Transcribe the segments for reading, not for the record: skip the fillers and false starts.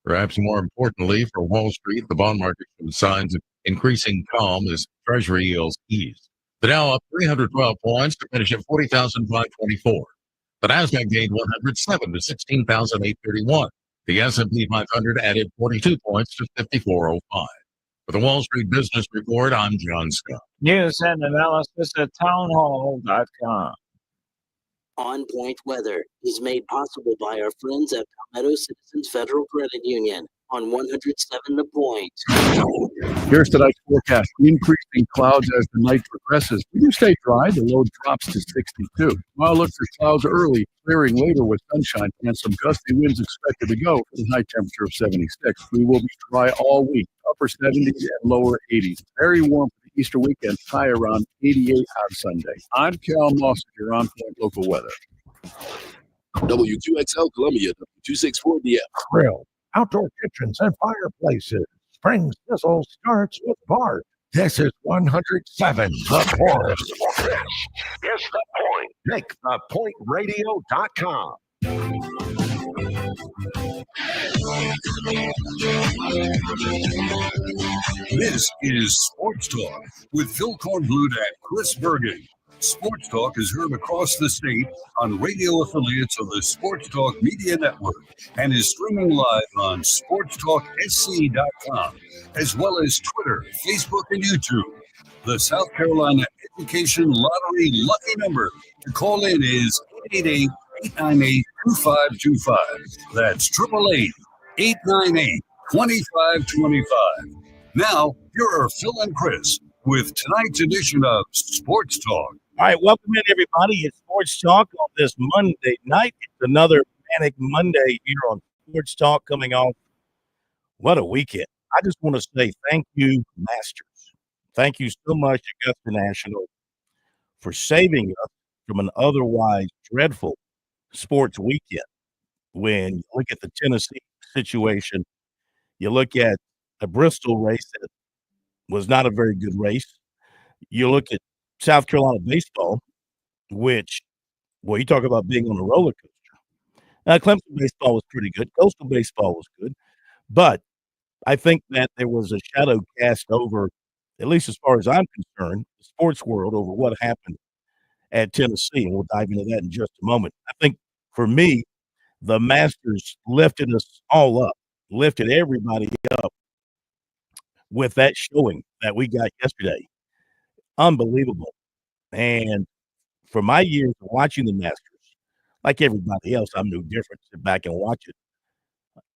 Perhaps more importantly, for Wall Street, the bond market showed signs of increasing calm as Treasury yields eased. The Dow up 312 points to finish at 40,524. The Nasdaq gained 107 to 16,831. The S&P 500 added 42 points to 5405. For the Wall Street Business Report, I'm John Scott. News and analysis at townhall.com. On Point Weather is made possible by our friends at Palmetto Citizens Federal Credit Union on 107 The Point. Here's tonight's forecast. Increasing clouds as the night progresses. We do stay dry. The low drops to 62. Well, look for clouds early, clearing later with sunshine and some gusty winds expected to go for the high temperature of 76. We will be dry all week, upper 70s and lower 80s. Very warm for the Easter weekend, high around 88 on Sunday. I'm Cal Moss, your On Point local weather. WQXL Columbia, W264DF. Grill, outdoor kitchens, and fireplaces. Spring sizzle starts with Bart. This is 107 The Point. It's The Point. Make thepointradio.com. This is Sports Talk with Phil Kornblut and Chris Bergen. Sports Talk is heard across the state on radio affiliates of the Sports Talk Media Network and is streaming live on SportsTalkSC.com, as well as Twitter, Facebook, and YouTube. The South Carolina Education Lottery lucky number to call in is 888-898-2525. That's 888-898-2525. Now, here are Phil and Chris with tonight's edition of Sports Talk. All right, welcome in, everybody. It's Sports Talk on this Monday night. It's another Manic Monday here on Sports Talk coming off. What a weekend. I just want to say thank you, Masters. Thank you so much, Augusta National, for saving us from an otherwise dreadful sports weekend. When you look at the Tennessee situation, you look at a Bristol race that was not a very good race. You look at South Carolina baseball, which, well, you talk about being on a roller coaster. Clemson baseball was pretty good. Coastal baseball was good. But I think that there was a shadow cast over, at least as far as I'm concerned, the sports world over what happened at Tennessee. And we'll dive into that in just a moment. I think for me, the Masters lifted us all up, lifted everybody up with that showing that we got yesterday. Unbelievable. And for my years of watching the Masters, like everybody else, I'm no different. Sit back and watch it.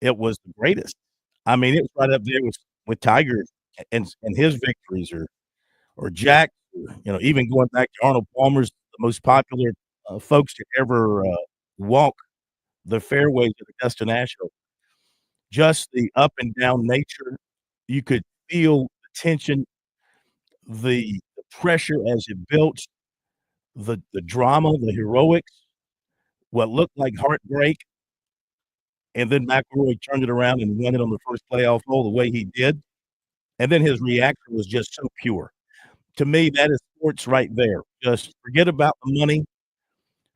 It was the greatest. I mean, it was right up there with Tiger and his victories, or Jack, even going back to Arnold Palmer's the most popular folks to ever walk the fairways of Augusta National. Just the up and down nature. You could feel the tension, the pressure as it built, the drama, the heroics, what looked like heartbreak, and then McIlroy turned it around and won it on the first playoff hole the way he did, and then his reaction was just so pure. To me, that is sports right there. Just forget about the money,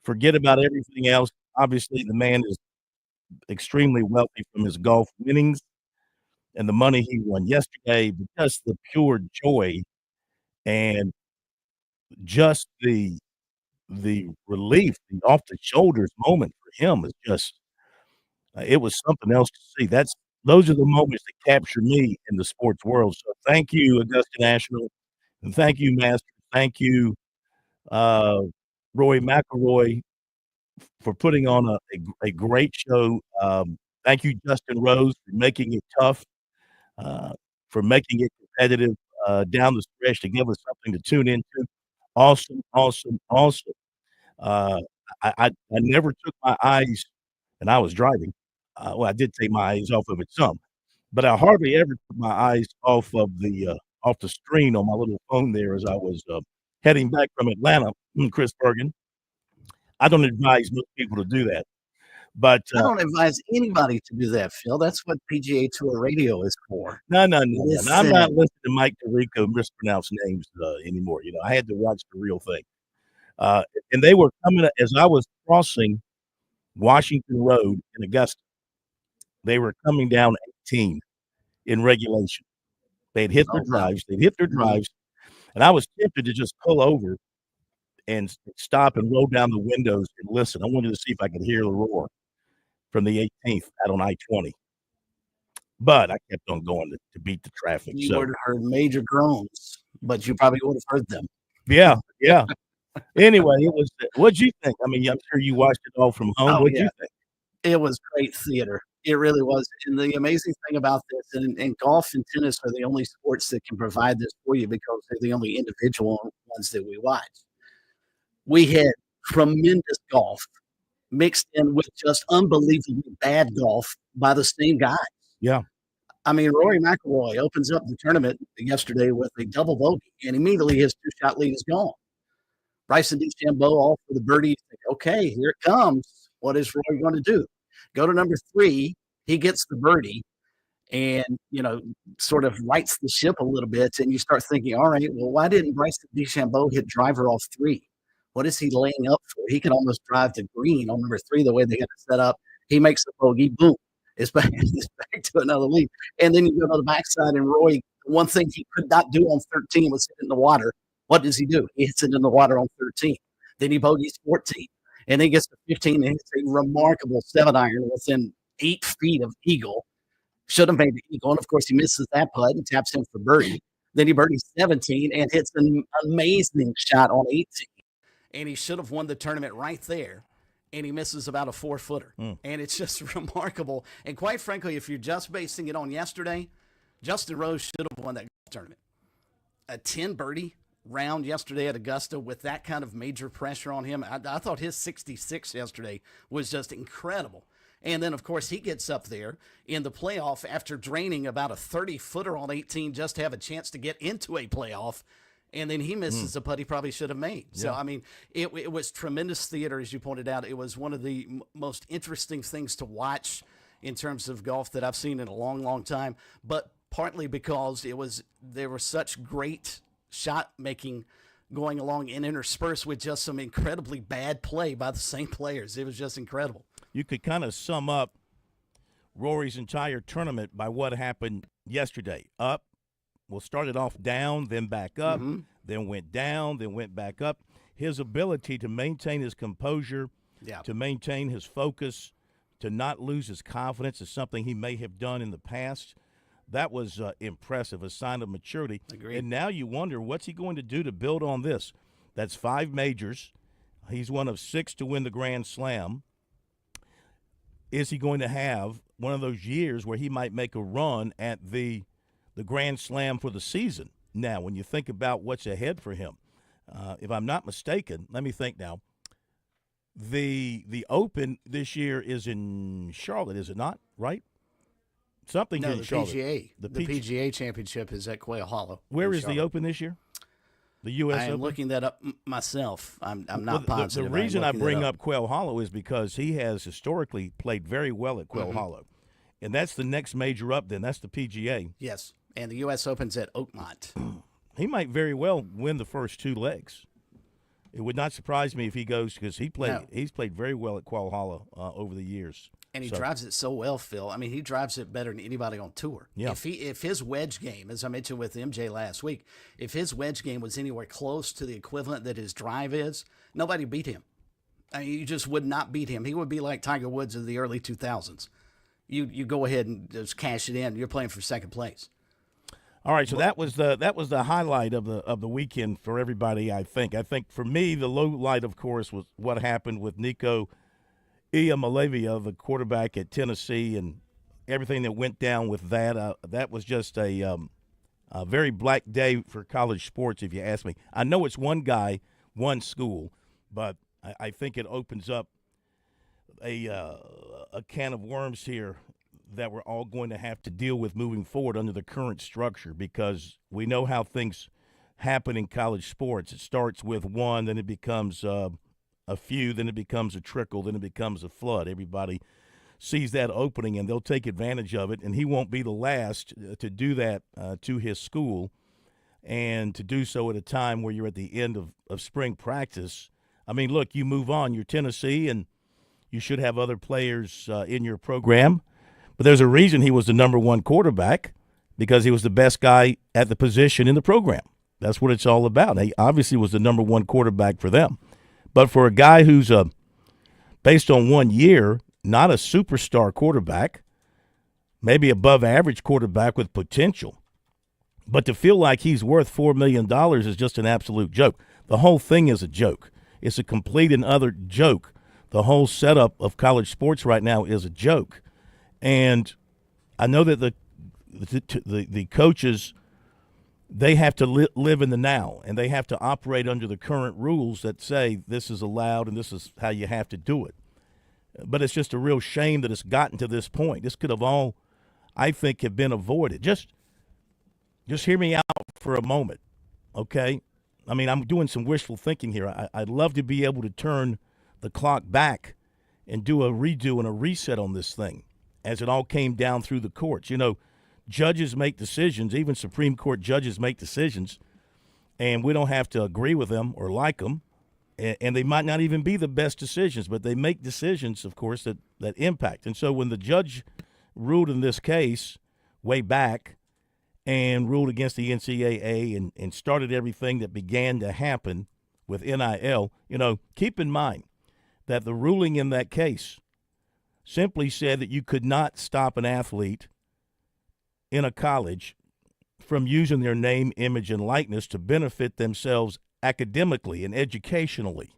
forget about everything else. Obviously, the man is extremely wealthy from his golf winnings and the money he won yesterday, but just the pure joy and just the relief, the off the shoulders moment for him is just it was something else to see. Those are the moments that capture me in the sports world. So thank you, Augusta National, and thank you, Master. Thank you, Roy McIlroy, for putting on a great show. Thank you, Justin Rose, for making it tough, for making it competitive down the stretch to give us something to tune into. Awesome. I never took my eyes, and I was driving. I did take my eyes off of it some, but I hardly ever took my eyes off the screen on my little phone there as I was heading back from Atlanta. Chris Bergen. I don't advise most people to do that. But I don't advise anybody to do that, Phil. That's what PGA Tour Radio is for. No. I'm not listening to Mike Tirico mispronounce names anymore. I had to watch the real thing. And they were coming as I was crossing Washington Road in Augusta. They were coming down 18 in regulation. They'd hit their drives. And I was tempted to just pull over and stop and roll down the windows and listen. I wanted to see if I could hear the roar from the 18th out on I-20. But I kept on going to beat the traffic. You would have heard major groans, but you probably would have heard them. Yeah. Anyway, it was. What'd you think? I mean, I'm sure you watched it all from home. What'd you think? It was great theater. It really was. And the amazing thing about this, and golf and tennis are the only sports that can provide this for you because they're the only individual ones that we watch. We had tremendous golf mixed in with just unbelievably bad golf by the same guys. Yeah. I mean, Rory McIlroy opens up the tournament yesterday with a double bogey, and immediately his two-shot lead is gone. Bryson DeChambeau all for the birdie. Okay, here it comes. What is Rory going to do? Go to number 3. He gets the birdie and, sort of rights the ship a little bit. And you start thinking, all right, well, why didn't Bryson DeChambeau hit driver off 3? What is he laying up for? He can almost drive to green on number 3 the way they got it set up. He makes the bogey, boom. It's back to another lead. And then you go to the backside, and Roy, one thing he could not do on 13 was hit it in the water. What does he do? He hits it in the water on 13. Then he bogeys 14. And then he gets to 15 and hits a remarkable 7-iron within 8 feet of eagle. Should have made the eagle. And, of course, he misses that putt and taps in for birdie. Then he birdies 17 and hits an amazing shot on 18. And he should have won the tournament right there. And he misses about a 4-footer. And it's just remarkable. And quite frankly, if you're just basing it on yesterday, Justin Rose should have won that tournament. A 10 birdie round yesterday at Augusta with that kind of major pressure on him. I thought his 66 yesterday was just incredible. And then, of course, he gets up there in the playoff after draining about a 30-footer on 18 just to have a chance to get into a playoff. And then he misses a putt he probably should have made. Yeah. So, I mean, it was tremendous theater, as you pointed out. It was one of the most interesting things to watch in terms of golf that I've seen in a long, long time. But partly because there was such great shot making going along and interspersed with just some incredibly bad play by the same players. It was just incredible. You could kind of sum up Rory's entire tournament by what happened yesterday. Up. Well, started off down, then back up, then went down, then went back up. His ability to maintain his composure, to maintain his focus, to not lose his confidence is something he may have done in the past. That was impressive, a sign of maturity. Agreed. And now you wonder, what's he going to do to build on this? That's 5 majors. He's one of 6 to win the Grand Slam. Is he going to have one of those years where he might make a run at the Grand Slam for the season? Now, when you think about what's ahead for him, if I'm not mistaken, let me think now. The Open this year is in Charlotte, is it not? Right? Something in Charlotte. PGA. The PGA Championship is at Quail Hollow. Where is the Open this year? The U.S. Open? I'm looking that up myself. I'm not positive. The reason I bring up Quail Hollow is because he has historically played very well at Quail Hollow. And that's the next major up then. That's the PGA. Yes. And the U.S. Open's at Oakmont. He might very well win the first 2 legs. It would not surprise me if he goes because he's played very well at Quail Hollow over the years. And he drives it so well, Phil. I mean, he drives it better than anybody on tour. Yeah. If his wedge game, as I mentioned with MJ last week, if his wedge game was anywhere close to the equivalent that his drive is, nobody beat him. I mean, you just would not beat him. He would be like Tiger Woods in the early 2000s. You go ahead and just cash it in. You're playing for second place. All right, so that was the highlight of the weekend for everybody. I think for me the low light, of course, was what happened with Nico Iamaleava, the quarterback at Tennessee, and everything that went down with that. That was just a very black day for college sports, if you ask me. I know it's one guy, one school, but I think it opens up a can of worms here that we're all going to have to deal with moving forward under the current structure, because we know how things happen in college sports. It starts with one, then it becomes a few, then it becomes a trickle, then it becomes a flood. Everybody sees that opening, and they'll take advantage of it, and he won't be the last to do that to his school, and to do so at a time where you're at the end of spring practice. I mean, look, you move on. You're Tennessee, and you should have other players in your program. But there's a reason he was the number one quarterback, because he was the best guy at the position in the program. That's what it's all about. He obviously was the number one quarterback for them. But for a guy who's based on 1 year, not a superstar quarterback, maybe above average quarterback with potential, but to feel like he's worth $4 million is just an absolute joke. The whole thing is a joke. It's a complete and utter joke. The whole setup of college sports right now is a joke. And I know that the coaches, they have to live in the now, and they have to operate under the current rules that say this is allowed and this is how you have to do it. But it's just a real shame that it's gotten to this point. This could have all, I think, have been avoided. Just hear me out for a moment, okay? I mean, I'm doing some wishful thinking here. I'd love to be able to turn the clock back and do a redo and a reset on this thing as it all came down through the courts. You know, judges make decisions, even Supreme Court judges make decisions, and we don't have to agree with them or like them, and they might not even be the best decisions, but they make decisions, of course, that impact. And so when the judge ruled in this case way back and ruled against the NCAA and started everything that began to happen with NIL, you know, keep in mind that the ruling in that case simply said that you could not stop an athlete in a college from using their name, image, and likeness to benefit themselves academically and educationally.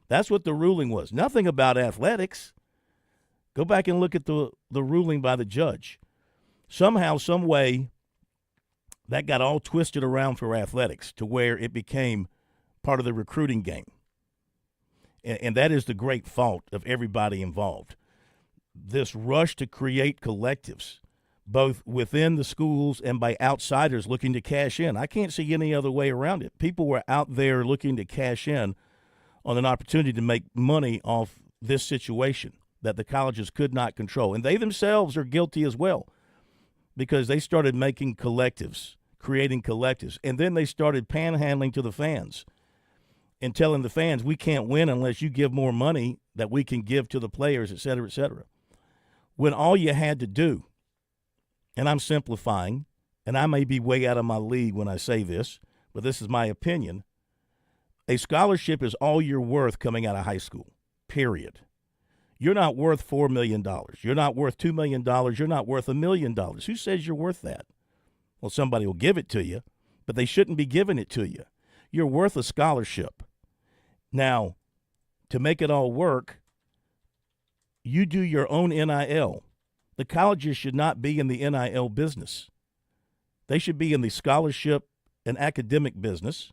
That's what the ruling was. Nothing about athletics. Go back and look at the ruling by the judge. Somehow, some way, that got all twisted around for athletics to where it became part of the recruiting game. And that is the great fault of everybody involved. This rush to create collectives, both within the schools and by outsiders looking to cash in. I can't see any other way around it. People were out there looking to cash in on an opportunity to make money off this situation that the colleges could not control. And they themselves are guilty as well, because they started making collectives, creating collectives, and then they started panhandling to the fans and telling the fans, we can't win unless you give more money that we can give to the players, et cetera, when all you had to do, and I'm simplifying, and I may be way out of my league when I say this, but this is my opinion, a scholarship is all you're worth coming out of high school, period. You're not worth $4 million. You're not worth $2 million. You're not worth $1 million. Who says you're worth that? Well, somebody will give it to you, but they shouldn't be giving it to you. You're worth a scholarship. Now, to make it all work, you do your own NIL. The colleges should not be in the NIL business. They should be in the scholarship and academic business.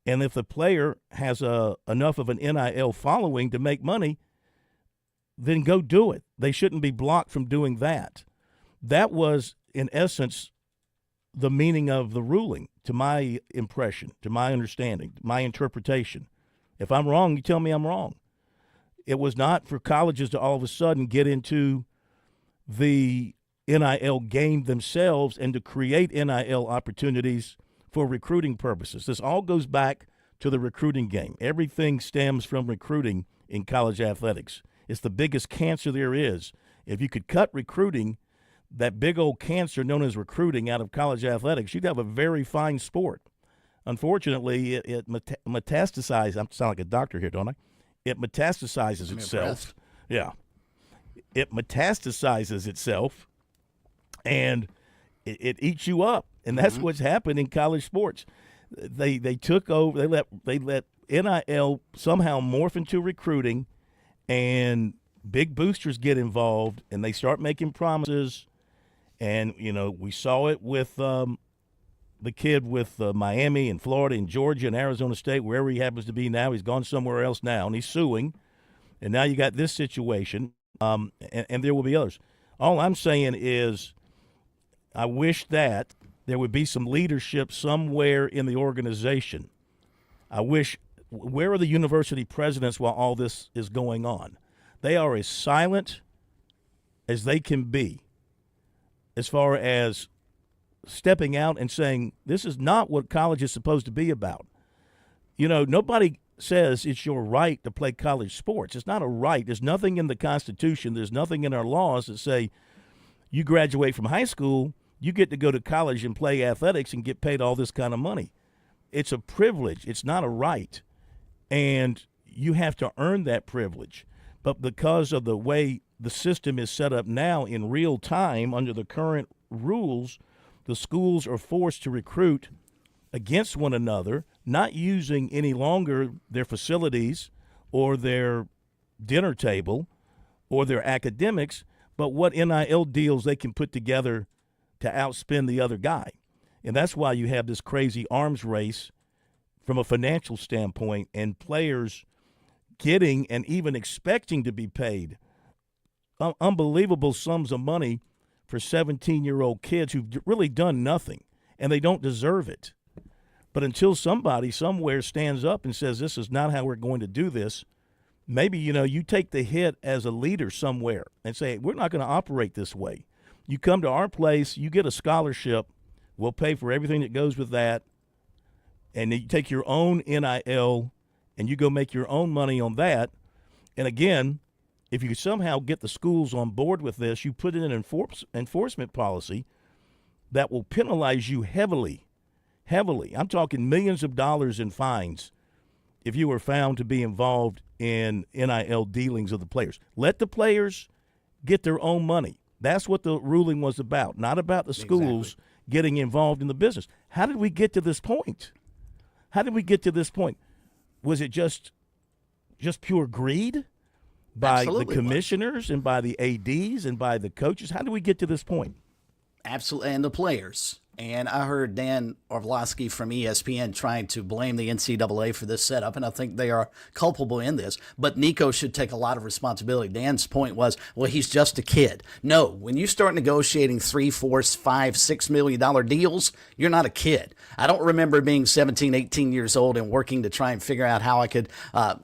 And if the player has enough of an NIL following to make money, then go do it. They shouldn't be blocked from doing that. That was, in essence, the meaning of the ruling, to my impression, to my understanding, my interpretation. If I'm wrong, you tell me I'm wrong. It was not for colleges to all of a sudden get into the NIL game themselves and to create NIL opportunities for recruiting purposes. This all goes back to the recruiting game. Everything stems from recruiting in college athletics. It's the biggest cancer there is. If you could cut recruiting, that big old cancer known as recruiting, out of college athletics, you'd have a very fine sport. Unfortunately, it metastasizes. I sound like a doctor here, don't I? It metastasizes itself. Yeah. It metastasizes itself, and it eats you up. And that's what's happened in college sports. They took over. They let NIL somehow morph into recruiting, and big boosters get involved, and they start making promises. And, you know, we saw it with the kid with Miami and Florida and Georgia and Arizona State, wherever he happens to be now. He's gone somewhere else now, and he's suing. And now you got this situation, and there will be others. All I'm saying is I wish that there would be some leadership somewhere in the organization. I wish – where are the university presidents while all this is going on? They are as silent as they can be as far as stepping out and saying, this is not what college is supposed to be about. You know, nobody says it's your right to play college sports. It's not a right. There's nothing in the Constitution. There's nothing in our laws that say You graduate from high school, you get to go to college and play athletics and get paid all this kind of money. It's a privilege. It's not a right. And you have to earn that privilege. But because of the way the system is set up now in real time under the current rules, the schools are forced to recruit against one another, not using any longer their facilities or their dinner table or their academics, but what NIL deals they can put together to outspend the other guy. And that's why you have this crazy arms race from a financial standpoint, and players getting and even expecting to be paid unbelievable sums of money for 17-year-old kids who've really done nothing, and they don't deserve it. But until somebody somewhere stands up and says, this is not how we're going to do this, maybe, you take the hit as a leader somewhere and say, we're not going to operate this way. You come to our place, you get a scholarship, we'll pay for everything that goes with that, and you take your own NIL and you go make your own money on that. And again, if you somehow get the schools on board with this, you put in an enforcement policy that will penalize you heavily. I'm talking millions of dollars in fines if you were found to be involved in NIL dealings of the players. Let the players get their own money. That's what the ruling was about, not about the schools getting involved in the business. How did we get to this point? Was it just pure greed by Absolutely the commissioners and by the ADs and by the coaches? How did we get to this point? Absolutely, and the players. And I heard Dan Orlovsky from ESPN trying to blame the NCAA for this setup, and I think they are culpable in this. But Nico should take a lot of responsibility. Dan's point was, well, he's just a kid. No, when you start negotiating $3, $4, $5, $6 million deals, you're not a kid. I don't remember being 17, 18 years old and working to try and figure out how I could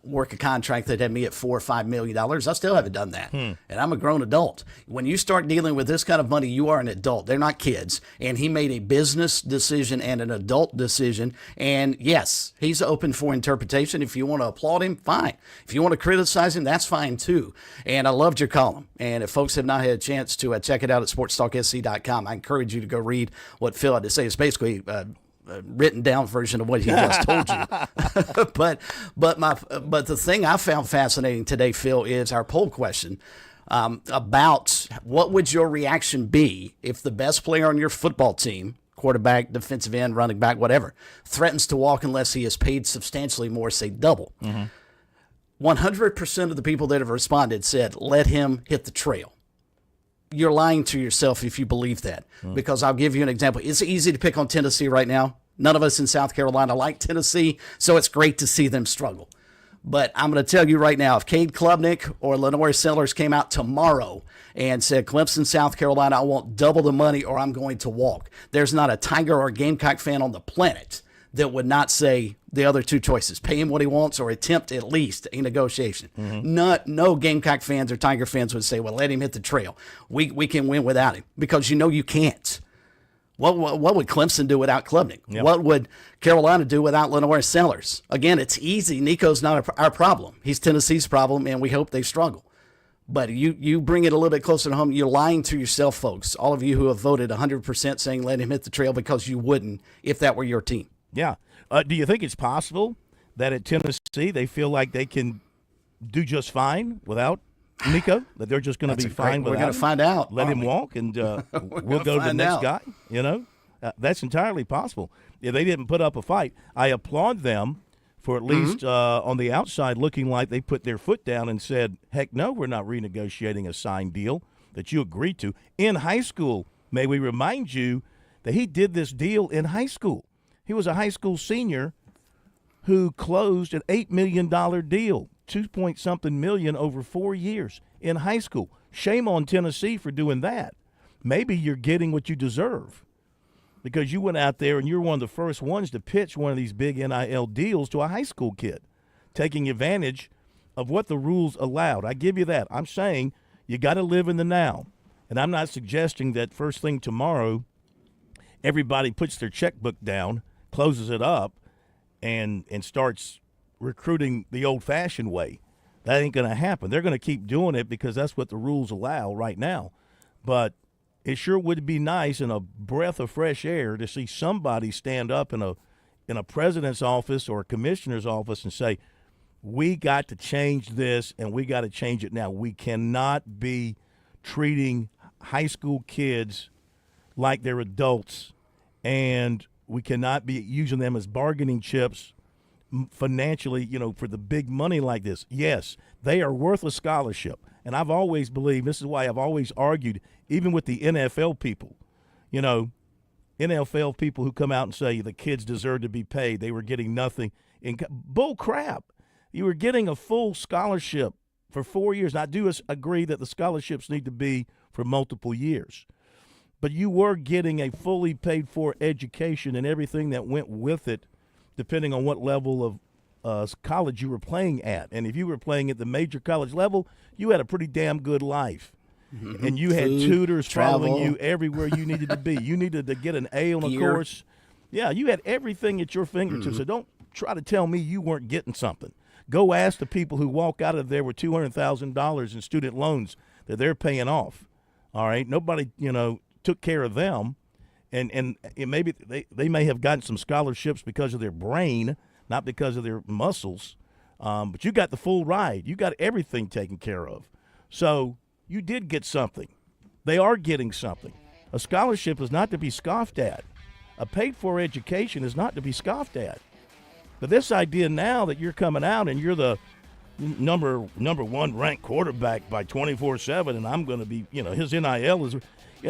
work a contract that had me at $4 or $5 million. I still haven't done that, and I'm a grown adult. When you start dealing with this kind of money, you are an adult. They're not kids, and he made a business decision and an adult decision. And yes, he's open for interpretation. If you want to applaud him, fine. If you want to criticize him, that's fine too. And I loved your column. And if folks have not had a chance to check it out at SportsTalkSC.com, I encourage you to go read what Phil had to say. It's basically a written down version of what he just told you. but the thing I found fascinating today, Phil, is our poll question. About what would your reaction be if the best player on your football team, quarterback, defensive end, running back, whatever, threatens to walk unless he is paid substantially more, say double. 100% of the people that have responded said, let him hit the trail. You're lying to yourself if you believe that, because I'll give you an example. It's easy to pick on Tennessee right now. None of us in South Carolina like Tennessee, so it's great to see them struggle. But I'm going to tell you right now, if Cade Klubnik or Lenore Sellers came out tomorrow and said, Clemson, South Carolina, I want double the money or I'm going to walk, there's not a Tiger or Gamecock fan on the planet that would not say the other two choices, pay him what he wants or attempt at least a negotiation. No Gamecock fans or Tiger fans would say, well, let him hit the trail. We can win without him, because you can't. What would Clemson do without Klubnik? Yep. What would Carolina do without Lenore Sellers? Again, it's easy. Nico's not our problem. He's Tennessee's problem, and we hope they struggle. But you bring it a little bit closer to home. You're lying to yourself, folks. All of you who have voted 100% saying let him hit the trail, because you wouldn't if that were your team. Yeah. Do you think it's possible that at Tennessee they feel like they can do just fine without Nico, that they're just going to be fine without him? We're going to find out. Let him walk, and we'll go to the next guy. That's entirely possible. If they didn't put up a fight, I applaud them for at least on the outside looking like they put their foot down and said, heck no, we're not renegotiating a signed deal that you agreed to. In high school, may we remind you that he did this deal in high school. He was a high school senior who closed an $8 million deal, 2-point-something million over 4 years in high school. Shame on Tennessee for doing that. Maybe you're getting what you deserve, because you went out there and you're one of the first ones to pitch one of these big NIL deals to a high school kid, taking advantage of what the rules allowed. I give you that. I'm saying you got to live in the now. And I'm not suggesting that first thing tomorrow everybody puts their checkbook down, closes it up, and starts recruiting the old-fashioned way. That ain't going to happen. They're going to keep doing it because that's what the rules allow right now. But it sure would be nice and a breath of fresh air to see somebody stand up in a president's office or a commissioner's office and say, we got to change this and we got to change it now. We cannot be treating high school kids like they're adults, and we cannot be using them as bargaining chips financially, for the big money like this. Yes, they are worth a scholarship. And I've always believed, this is why I've always argued, even with the NFL people, NFL people who come out and say the kids deserve to be paid, they were getting nothing. Bull crap. You were getting a full scholarship for 4 years. And I do agree that the scholarships need to be for multiple years. But you were getting a fully paid for education and everything that went with it, depending on what level of college you were playing at. And if you were playing at the major college level, you had a pretty damn good life. Mm-hmm. And you had tutors following you everywhere you needed to be. You needed to get an A on a course. Yeah, you had everything at your fingertips. Mm-hmm. So don't try to tell me you weren't getting something. Go ask the people who walk out of there with $200,000 in student loans that they're paying off. All right? Nobody, took care of them. And maybe they may have gotten some scholarships because of their brain, not because of their muscles. But you got the full ride. You got everything taken care of. So you did get something. They are getting something. A scholarship is not to be scoffed at. A paid-for education is not to be scoffed at. But this idea now that you're coming out and you're the number one ranked quarterback by 24/7, and I'm going to be, his NIL is.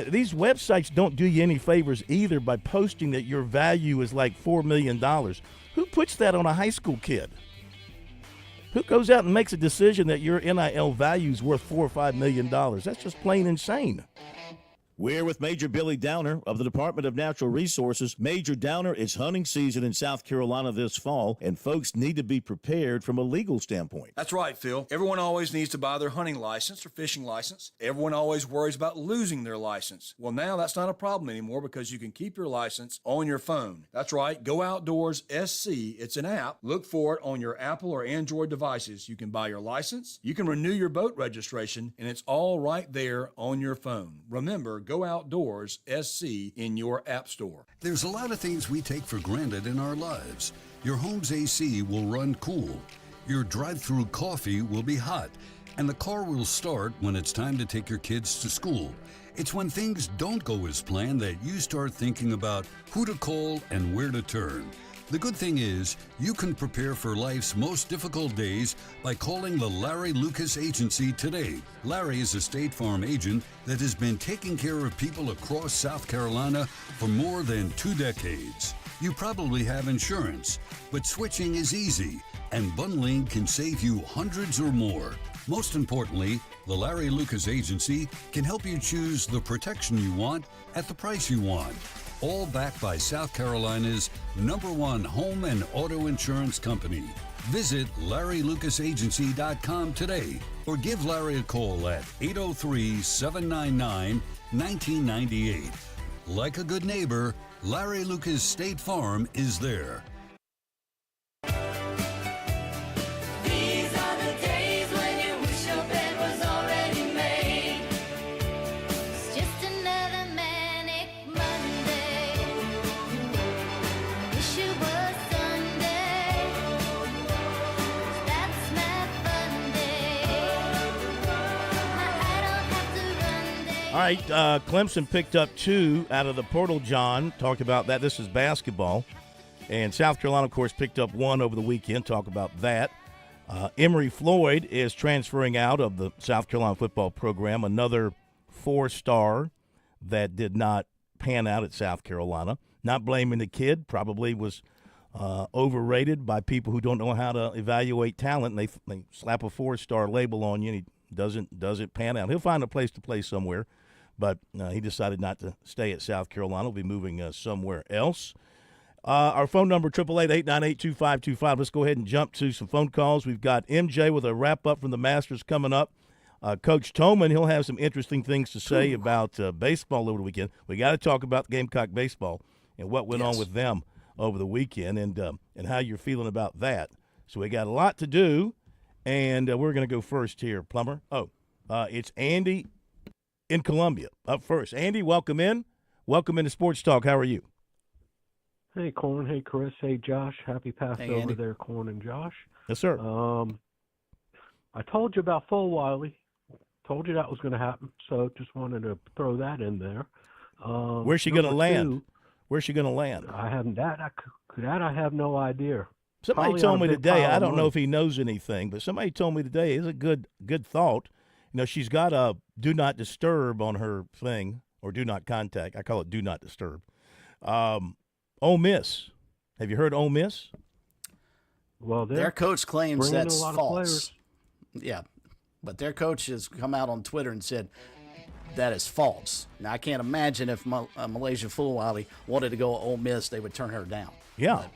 These websites don't do you any favors either by posting that your value is like $4 million. Who puts that on a high school kid? Who goes out and makes a decision that your NIL value is worth $4 or $5 million? That's just plain insane. We're with Major Billy Downer of the Department of Natural Resources. Major Downer, it's hunting season in South Carolina this fall, and folks need to be prepared from a legal standpoint. That's right, Phil. Everyone always needs to buy their hunting license or fishing license. Everyone always worries about losing their license. Well, now that's not a problem anymore because you can keep your license on your phone. That's right, Go Outdoors SC. It's an app. Look for it on your Apple or Android devices. You can buy your license, you can renew your boat registration, and it's all right there on your phone. Remember, Go Outdoors SC in your app store. There's a lot of things we take for granted in our lives. Your home's AC will run cool. Your drive-through coffee will be hot. And the car will start when it's time to take your kids to school. It's when things don't go as planned that you start thinking about who to call and where to turn. The good thing is, you can prepare for life's most difficult days by calling the Larry Lucas Agency today. Larry is a State Farm agent that has been taking care of people across South Carolina for more than 2 decades. You probably have insurance, but switching is easy, and bundling can save you hundreds or more. Most importantly, the Larry Lucas Agency can help you choose the protection you want at the price you want. All backed by South Carolina's #1 home and auto insurance company. Visit LarryLucasAgency.com today or give Larry a call at 803-799-1998. Like a good neighbor, Larry Lucas State Farm is there. All right, Clemson picked up 2 out of the portal, John. Talked about that. This is basketball. And South Carolina, of course, picked up 1 over the weekend. Talk about that. Emory Floyd is transferring out of the South Carolina football program, another 4-star that did not pan out at South Carolina. Not blaming the kid, probably was overrated by people who don't know how to evaluate talent. And they slap a 4-star label on you, and he doesn't pan out. He'll find a place to play somewhere. But he decided not to stay at South Carolina. He'll be moving somewhere else. Our phone number, 888-898-2525. Let's go ahead and jump to some phone calls. We've got MJ with a wrap-up from the Masters coming up. Coach Toman, he'll have some interesting things to say about baseball over the weekend. We got to talk about Gamecock baseball and what went on with them over the weekend and how you're feeling about that. So we got a lot to do, and we're going to go first here, Plumber. It's Andy. in Columbia up first. Andy, welcome in. Welcome into Sports Talk. How are you? Hey, Corn. Hey, Chris. Hey, Josh. Happy Passover Andy. there, Corn and Josh. Yes, sir. I told you about Full Wiley. Told you that was going to happen, so just wanted to throw that in there. Where's she going to land? Where's she going to land? I haven't I have no idea. Somebody Probably told on a me big today, pile I of don't know money. if he knows anything, but somebody told me today, it's a good thought. You know, she's got a do not disturb on her thing, or do not contact. I call it do not disturb. Ole Miss. Have you heard Ole Miss? Well, their coach claims bringing in that's a lot of false. players. Yeah, but their coach has come out on Twitter and said that is false. Now, I can't imagine if Malaysia Fulwiley wanted to go Ole Miss, they would turn her down. Yeah. But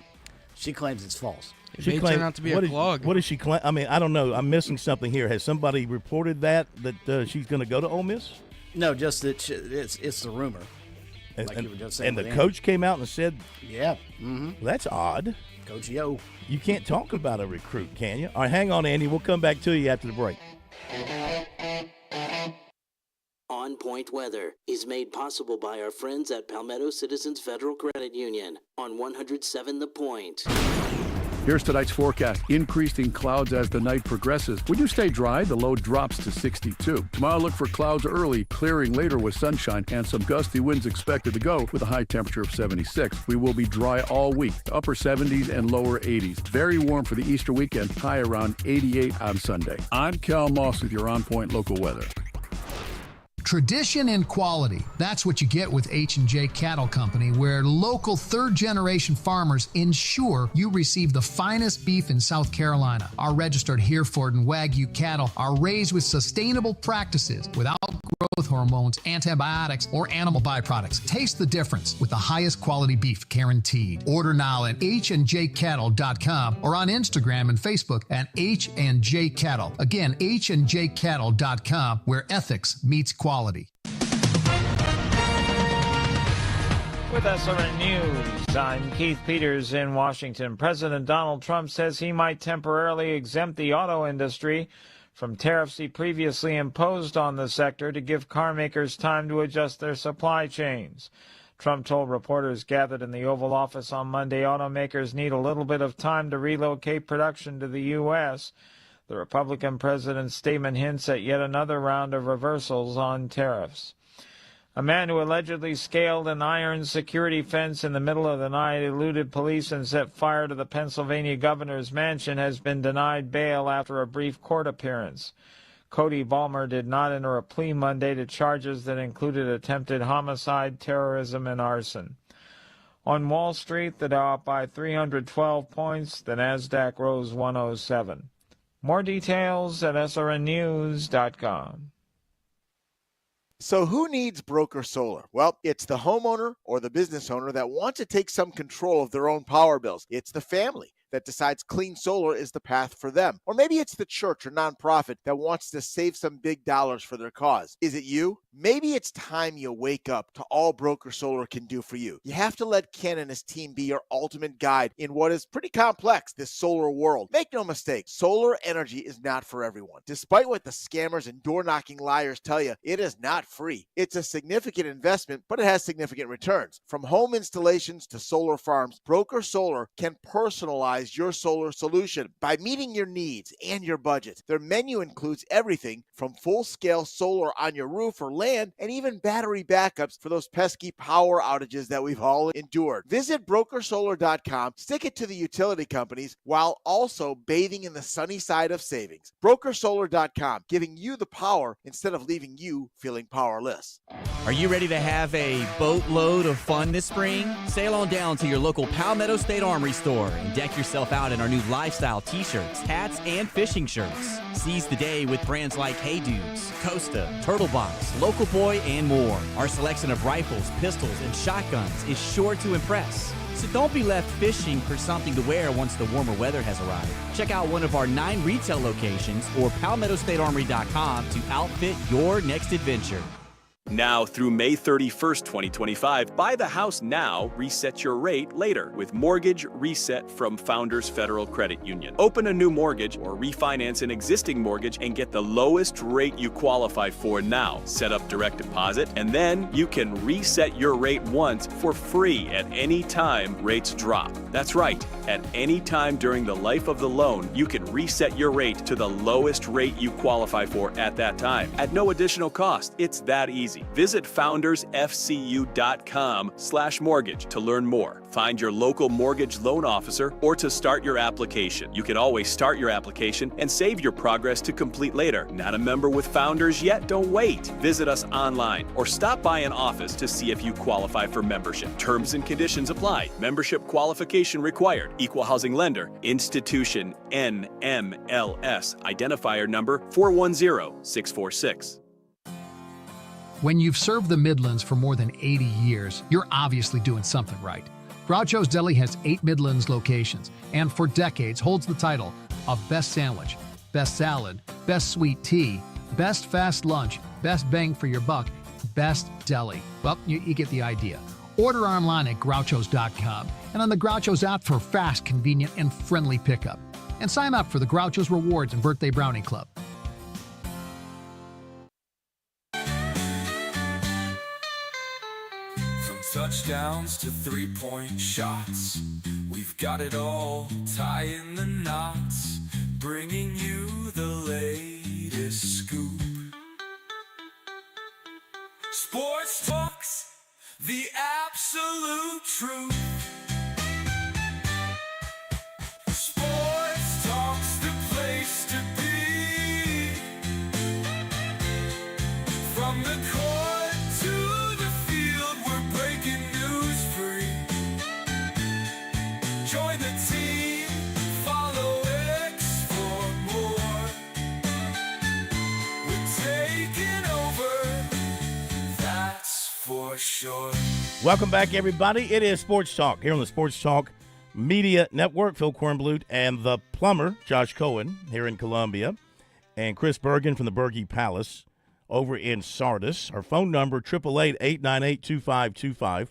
she claims it's false. She may claimed- turn out to be what a is- plug. What does she claim? I mean, I don't know. I'm missing something here. Has somebody reported that she's going to go to Ole Miss? No, just that it's the rumor. And, Like you were just saying and the with coach came out and said, yeah. Mm-hmm. Well, that's odd. Coach Yo. You can't talk about a recruit, can you? All right, hang on, Andy. We'll come back to you after the break. On Point Weather is made possible by our friends at Palmetto Citizens Federal Credit Union on 107 The Point. Here's tonight's forecast. Increasing clouds as the night progresses. When you stay dry, the low drops to 62. Tomorrow, look for clouds early, clearing later with sunshine and some gusty winds expected to go with a high temperature of 76. We will be dry all week, upper 70s and lower 80s. Very warm for the Easter weekend, high around 88 on Sunday. I'm Cal Moss with your On Point local weather. Tradition and quality. That's what you get with H&J Cattle Company, where local third-generation farmers ensure you receive the finest beef in South Carolina. Our registered Hereford and Wagyu cattle are raised with sustainable practices without growth hormones, antibiotics, or animal byproducts. Taste the difference with the highest quality beef guaranteed. Order now at HandJCattle.com or on Instagram and Facebook at H&J Cattle. Again, HandJCattle.com, where ethics meets quality. With SRN News, I'm Keith Peters in Washington. President Donald Trump says he might temporarily exempt the auto industry from tariffs he previously imposed on the sector to give car makers time to adjust their supply chains. Trump told reporters gathered in the Oval Office on Monday automakers need a little bit of time to relocate production to the U.S. The Republican president's statement hints at yet another round of reversals on tariffs. A man who allegedly scaled an iron security fence in the middle of the night, eluded police, and set fire to the Pennsylvania governor's mansion has been denied bail after a brief court appearance. Cody Ballmer did not enter a plea Monday to charges that included attempted homicide, terrorism, and arson. On Wall Street, the Dow up by 312 points, the Nasdaq rose 107. More details at srnnews.com. So who needs broker solar? Well, it's the homeowner or the business owner that want to take some control of their own power bills. It's the family that decides clean solar is the path for them. Or maybe it's the church or nonprofit that wants to save some big dollars for their cause. Is it you? Maybe it's time you wake up to all Broker Solar can do for you. You have to let Ken and his team be your ultimate guide in what is pretty complex, this solar world. Make no mistake, solar energy is not for everyone. Despite what the scammers and door-knocking liars tell you, it is not free. It's a significant investment, but it has significant returns. From home installations to solar farms, Broker Solar can personalize your solar solution by meeting your needs and your budget. Their menu includes everything from full-scale solar on your roof or land and even battery backups for those pesky power outages that we've all endured. Visit brokersolar.com, stick it to the utility companies while also bathing in the sunny side of savings. Brokersolar.com, giving you the power instead of leaving you feeling powerless. Are you ready to have a boatload of fun this spring? Sail on down to your local Palmetto State Armory store and deck yourself out in our new lifestyle t-shirts, hats, and fishing shirts. Seize the day with brands like Hey Dudes, Costa, Turtle Box, Local Boy, and more. Our selection of rifles, pistols, and shotguns is sure to impress. So don't be left fishing for something to wear once the warmer weather has arrived. Check out one of our 9 retail locations or PalmettoStateArmory.com to outfit your next adventure. Now through May 31st, 2025, buy the house now, reset your rate later with Mortgage Reset from Founders Federal Credit Union. Open a new mortgage or refinance an existing mortgage and get the lowest rate you qualify for now. Set up direct deposit, and then you can reset your rate once for free at any time rates drop. That's right. At any time during the life of the loan, you can reset your rate to the lowest rate you qualify for at that time at no additional cost. It's that easy. Visit foundersfcu.com/mortgage to learn more. Find your local mortgage loan officer or to start your application. You can always start your application and save your progress to complete later. Not a member with Founders yet? Don't wait. Visit us online or stop by an office to see if you qualify for membership. Terms and conditions apply. Membership qualification required. Equal housing lender. Institution NMLS. Identifier number 410646. When you've served the Midlands for more than 80 years, you're obviously doing something right. Groucho's Deli has 8 Midlands locations and for decades holds the title of Best Sandwich, Best Salad, Best Sweet Tea, Best Fast Lunch, Best Bang for Your Buck, Best Deli. Well, you get the idea. Order online at Grouchos.com and on the Groucho's app for fast, convenient, and friendly pickup. And sign up for the Groucho's Rewards and Birthday Brownie Club. Touchdowns to three-point shots, we've got it all, tying the knots, bringing you the latest scoop. Sports Talks, the absolute truth. Sports Talk's the place to be. From the court to the field, we're breaking news free. Join the team, follow X for more. We're taking over, that's for sure. Welcome back, everybody. It is Sports Talk here on the Sports Talk Media Network. Phil Kornblut and the plumber, Josh Cohen, here in Columbia, and Chris Bergen from the Berge Palace over in Sardis. Our phone number, 888-898-2525.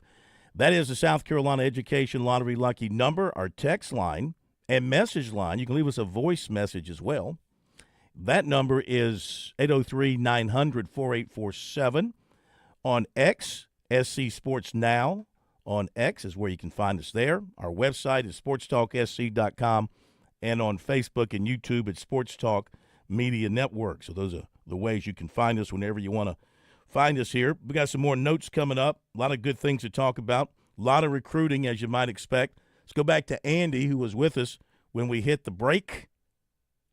That is the South Carolina Education Lottery Lucky number. Our text line and message line, you can leave us a voice message as well. That number is 803-900-4847. On X, SC Sports Now on X is where you can find us there. Our website is SportsTalkSC.com, and on Facebook and YouTube at Sports Talk Media Network. So those are the ways you can find us whenever you want to find us here. We got some more notes coming up, a lot of good things to talk about, a lot of recruiting, as you might expect. Let's go back to Andy, who was with us when we hit the break.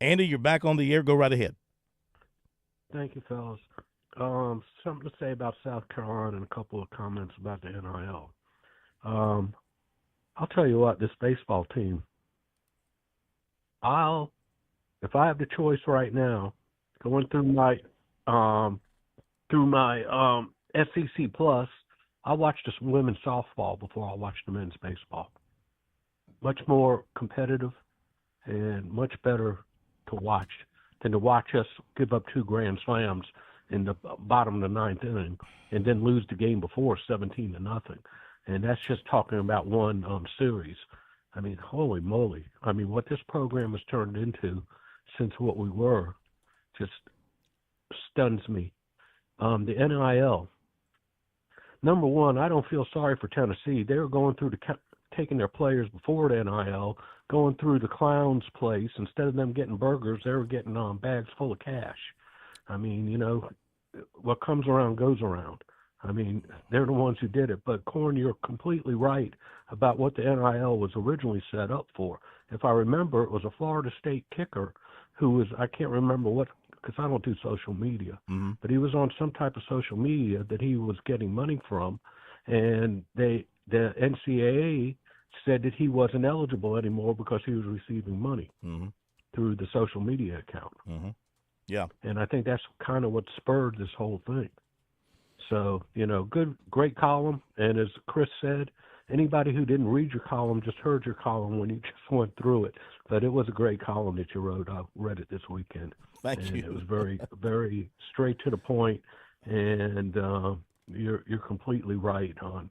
Andy, you're back on the air. Go right ahead. Thank you, fellas. Something to say about South Carolina and a couple of comments about the NIL. I'll tell you what, this baseball team, if I have the choice right now, going through my SEC Plus, I watch this women's softball before I watch the men's baseball. Much more competitive and much better to watch than to watch us give up 2 grand slams in the bottom of the 9th inning and then lose the game before 17-0. And that's just talking about one series. I mean, holy moly. I mean, what this program has turned into since what we were just stuns me. The NIL. Number one, I don't feel sorry for Tennessee. They were going through taking their players before the NIL, going through the clown's place. Instead of them getting burgers, they were getting bags full of cash. I mean, you know, what comes around goes around. I mean, they're the ones who did it. But, Corn, you're completely right about what the NIL was originally set up for. If I remember, it was a Florida State kicker who was, I can't remember what, because I don't do social media, but he was on some type of social media that he was getting money from, and the NCAA said that he wasn't eligible anymore because he was receiving money through the social media account. Yeah. And I think that's kind of what spurred this whole thing. So, you know, great column. And as Chris said, anybody who didn't read your column just heard your column when you just went through it. But it was a great column that you wrote. I read it this weekend. Thank you. It was very, very straight to the point. And you're completely right on,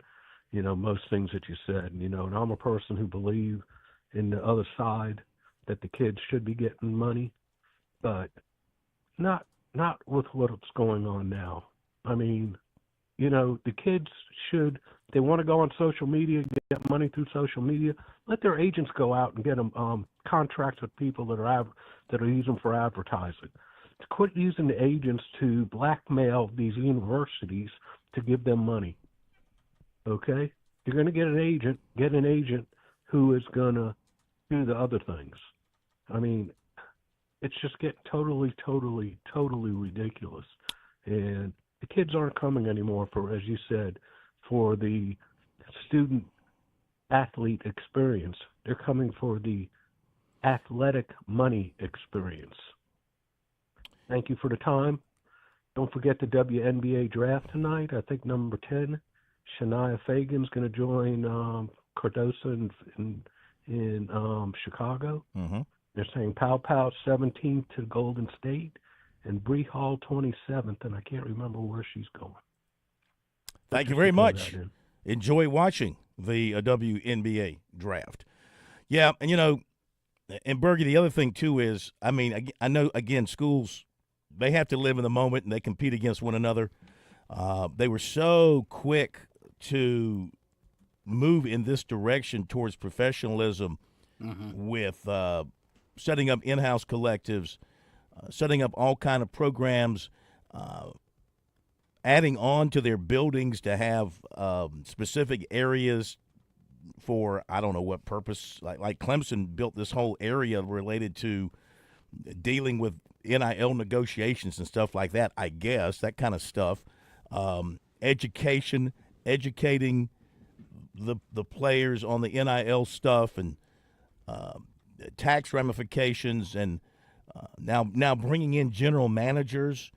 most things that you said. And I'm a person who believe in the other side that the kids should be getting money, but not with what's going on now. I mean, the kids should, they want to go on social media, get money through social media, let their agents go out and get them contracts with people that are using for advertising. To quit using the agents to blackmail these universities to give them money. Okay? You're going to get an agent who is going to do the other things. I mean, it's just getting totally ridiculous. And the kids aren't coming anymore for, as you said, for the student athlete experience. They're coming for the athletic money experience. Thank you for the time. Don't forget the WNBA draft tonight. I think number 10, Shania Fagan's going to join Cardoso in Chicago. Mm-hmm. They're saying Pow Pow 17th to Golden State and Bree Hall 27th, and I can't remember where she's going. Thank you very much. Enjoy watching the WNBA draft. Yeah, and and Bergie, the other thing too is, I mean, I know again, schools, they have to live in the moment and they compete against one another. They were so quick to move in this direction towards professionalism with setting up in-house collectives, setting up all kind of programs, adding on to their buildings to have specific areas for I don't know what purpose. Like Clemson built this whole area related to dealing with NIL negotiations and stuff like that, I guess, that kind of stuff. Educating the players on the NIL stuff and tax ramifications, and now bringing in general managers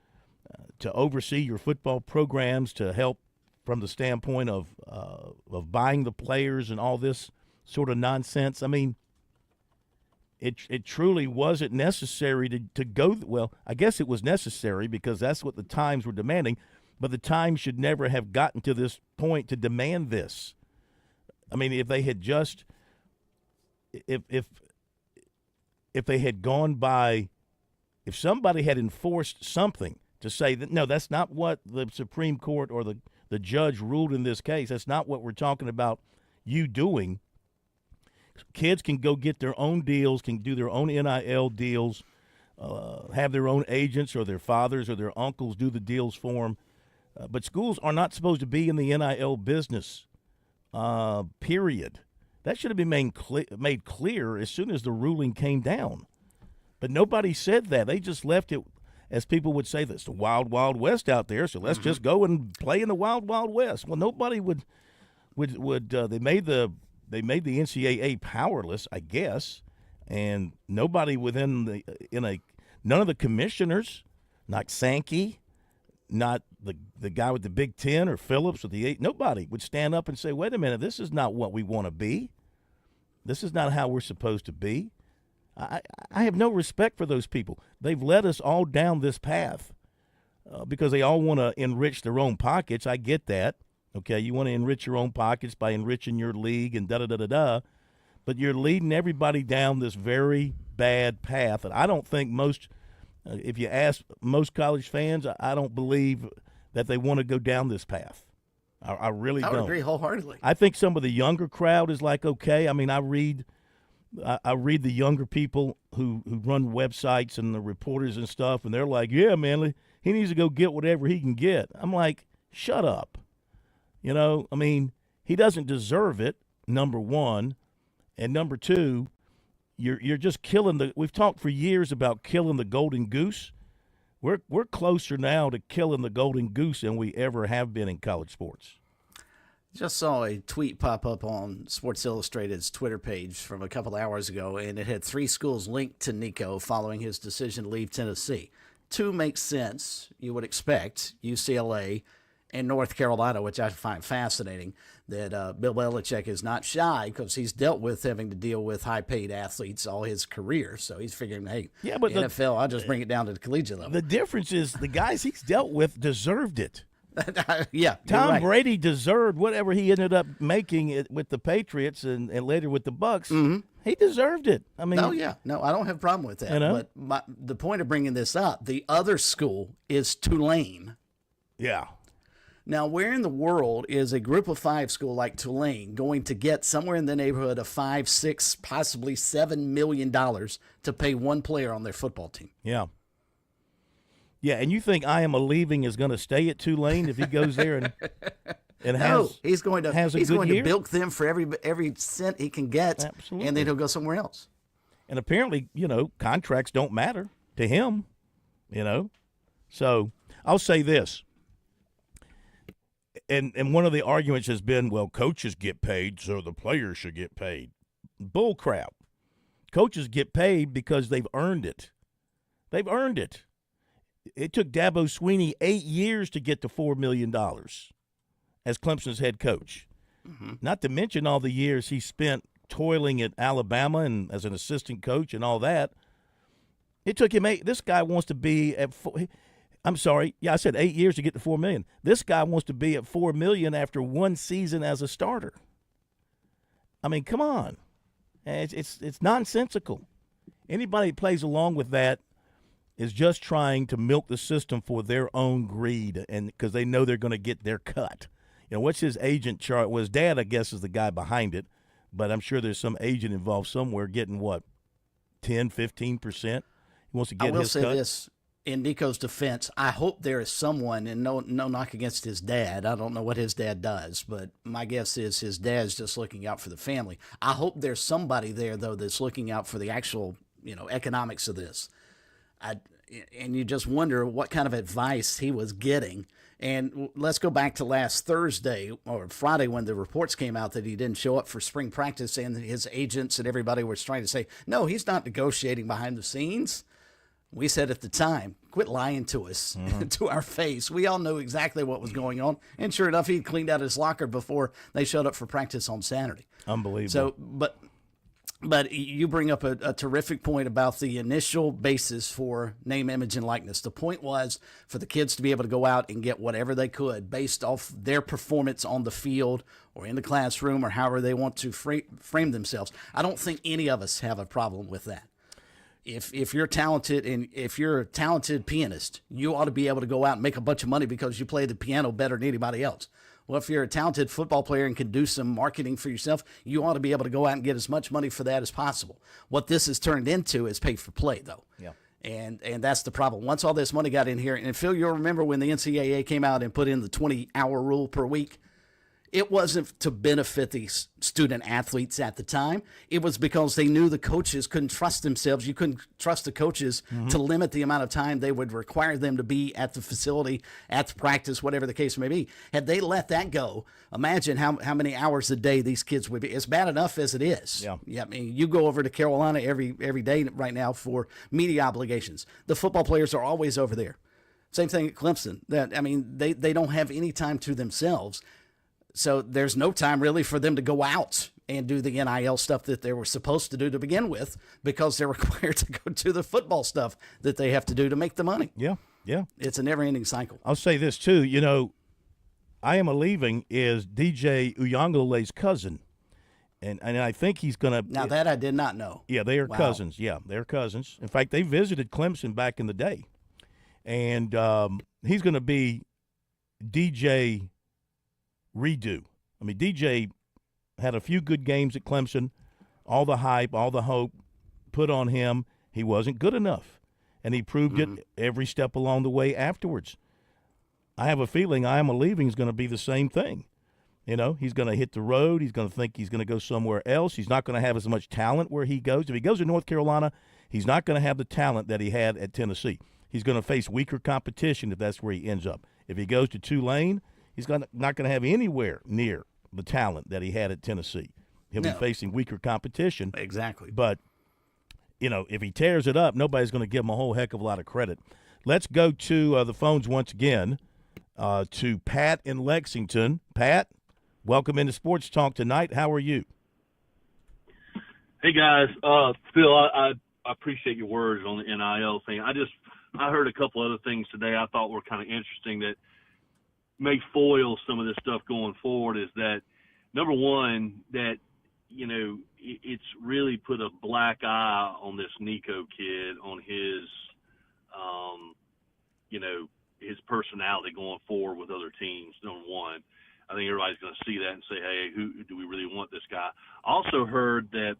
to oversee your football programs to help from the standpoint of buying the players and all this sort of nonsense. I mean, it truly wasn't necessary to go. Well, I guess it was necessary because that's what the times were demanding, but the times should never have gotten to this point to demand this. I mean, if they had just if they had gone by, if somebody had enforced something to say that, no, that's not what the Supreme Court or the judge ruled in this case. That's not what we're talking about you doing. Kids can go get their own deals, can do their own NIL deals, have their own agents or their fathers or their uncles do the deals for them. But schools are not supposed to be in the NIL business, period. That should have been made clear as soon as the ruling came down. But nobody said that. They just left it, as people would say, that's the wild, wild west out there, so let's just go and play in the wild, wild west. Well, nobody would they made the NCAA powerless, I guess, and nobody none of the commissioners, not Sankey, not the guy with the Big Ten or Phillips with the 8, nobody would stand up and say, wait a minute, this is not what we want to be. This is not how we're supposed to be. I have no respect for those people. They've led us all down this path because they all want to enrich their own pockets. I get that. Okay, you want to enrich your own pockets by enriching your league and da-da-da-da-da, but you're leading everybody down this very bad path. And I don't think if you ask most college fans, I don't believe that they want to go down this path. I really don't. I would agree wholeheartedly. I think some of the younger crowd is like, okay. I mean, I read the younger people who run websites and the reporters and stuff, and they're like, yeah, man, he needs to go get whatever he can get. I'm like, shut up. I mean, he doesn't deserve it, number one. And number two, you're just killing we've talked for years about killing the golden goose. We're closer now to killing the golden goose than we ever have been in college sports. Just saw a tweet pop up on Sports Illustrated's Twitter page from a couple hours ago, and it had 3 schools linked to Nico following his decision to leave Tennessee. 2 make sense, you would expect, UCLA in North Carolina, which I find fascinating, that Bill Belichick is not shy because he's dealt with having to deal with high-paid athletes all his career. So he's figuring, hey, but NFL, I'll just bring it down to the collegiate level. The difference is the guys he's dealt with deserved it. Yeah, Tom Brady deserved whatever he ended up making with the Patriots and later with the Bucks. Mm-hmm. He deserved it. I mean, no, I don't have a problem with that. You know? But the point of bringing this up, the other school is Tulane. Yeah. Now, where in the world is a group of 5 school like Tulane going to get somewhere in the neighborhood of $5, $6, possibly $7 million to pay one player on their football team? Yeah. Yeah, and you think I Am a Leaving is going to stay at Tulane if he goes there and he's going to year? bilk them for every cent he can get, Absolutely. and then he'll go somewhere else. And apparently, contracts don't matter to him, So I'll say this. And one of the arguments has been, well, coaches get paid, so the players should get paid. Bull crap. Coaches get paid because they've earned it. They've earned it. It took Dabo Swinney 8 years to get to $4 million as Clemson's head coach. Mm-hmm. Not to mention all the years he spent toiling at Alabama and as an assistant coach and all that. It took him this guy wants to be at I said 8 years to get to $4 million. This guy wants to be at $4 million after one season as a starter. I mean, come on. It's nonsensical. Anybody that plays along with that is just trying to milk the system for their own greed, and because they know they're going to get their cut. What's his agent chart? Well, his dad, I guess, is the guy behind it, but I'm sure there's some agent involved somewhere getting, 10, 15%? He wants to get his cut. I will say this, in Nico's defense, I hope there is someone, and no knock against his dad. I don't know what his dad does, but my guess is his dad's just looking out for the family. I hope there's somebody there, though, that's looking out for the actual, economics of this. And you just wonder what kind of advice he was getting. And let's go back to last Thursday or Friday when the reports came out that he didn't show up for spring practice, and his agents and everybody was trying to say, no, he's not negotiating behind the scenes. We said at the time, quit lying to us, to our face. We all knew exactly what was going on. And sure enough, he cleaned out his locker before they showed up for practice on Saturday. Unbelievable. So, But you bring up a terrific point about the initial basis for name, image, and likeness. The point was for the kids to be able to go out and get whatever they could based off their performance on the field or in the classroom or however they want to frame themselves. I don't think any of us have a problem with that. If you're talented and if you're a talented pianist, you ought to be able to go out and make a bunch of money because you play the piano better than anybody else. Well, if you're a talented football player and can do some marketing for yourself, you ought to be able to go out and get as much money for that as possible. What this has turned into is pay for play, though. Yeah. And that's the problem. Once all this money got in here, and Phil, you'll remember when the NCAA came out and put in the 20-hour rule per week, it wasn't to benefit these student athletes at the time. It was because they knew the coaches couldn't trust themselves. You couldn't trust the coaches to limit the amount of time they would require them to be at the facility, at the practice, whatever the case may be. Had they let that go, imagine how many hours a day these kids would be. It's bad enough as it is. Yeah. I mean, you go over to Carolina every day right now for media obligations. The football players are always over there. Same thing at Clemson. They don't have any time to themselves. So there's no time really for them to go out and do the NIL stuff that they were supposed to do to begin with because they're required to go do the football stuff that they have to do to make the money. Yeah. It's a never-ending cycle. I'll say this, too. I Am a Leaving is DJ Uyangale's cousin. And I think he's going to – Now, that I did not know. Yeah, they are cousins. Yeah, they're cousins. In fact, they visited Clemson back in the day. And he's going to be DJ – redo. I mean, DJ had a few good games at Clemson. All the hype, all the hope put on him. He wasn't good enough, and he proved it every step along the way afterwards. I have a feeling I Am a Leaving is going to be the same thing. He's going to hit the road. He's going to think he's going to go somewhere else. He's not going to have as much talent where he goes. If he goes to North Carolina, he's not going to have the talent that he had at Tennessee. He's going to face weaker competition if that's where he ends up. If he goes to Tulane, he's not going to have anywhere near the talent that he had at Tennessee. He'll be facing weaker competition. Exactly. But, if he tears it up, nobody's going to give him a whole heck of a lot of credit. Let's go to the phones once again. to Pat in Lexington. Pat, welcome into Sports Talk tonight. How are you? Hey guys, Phil, I appreciate your words on the NIL thing. I heard a couple other things today I thought were kind of interesting that may foil some of this stuff going forward. Is that number one, that it's really put a black eye on this Nico kid, on his his personality going forward with other teams. Number one, I think everybody's going to see that and say, hey, who do we really want this guy? I also heard that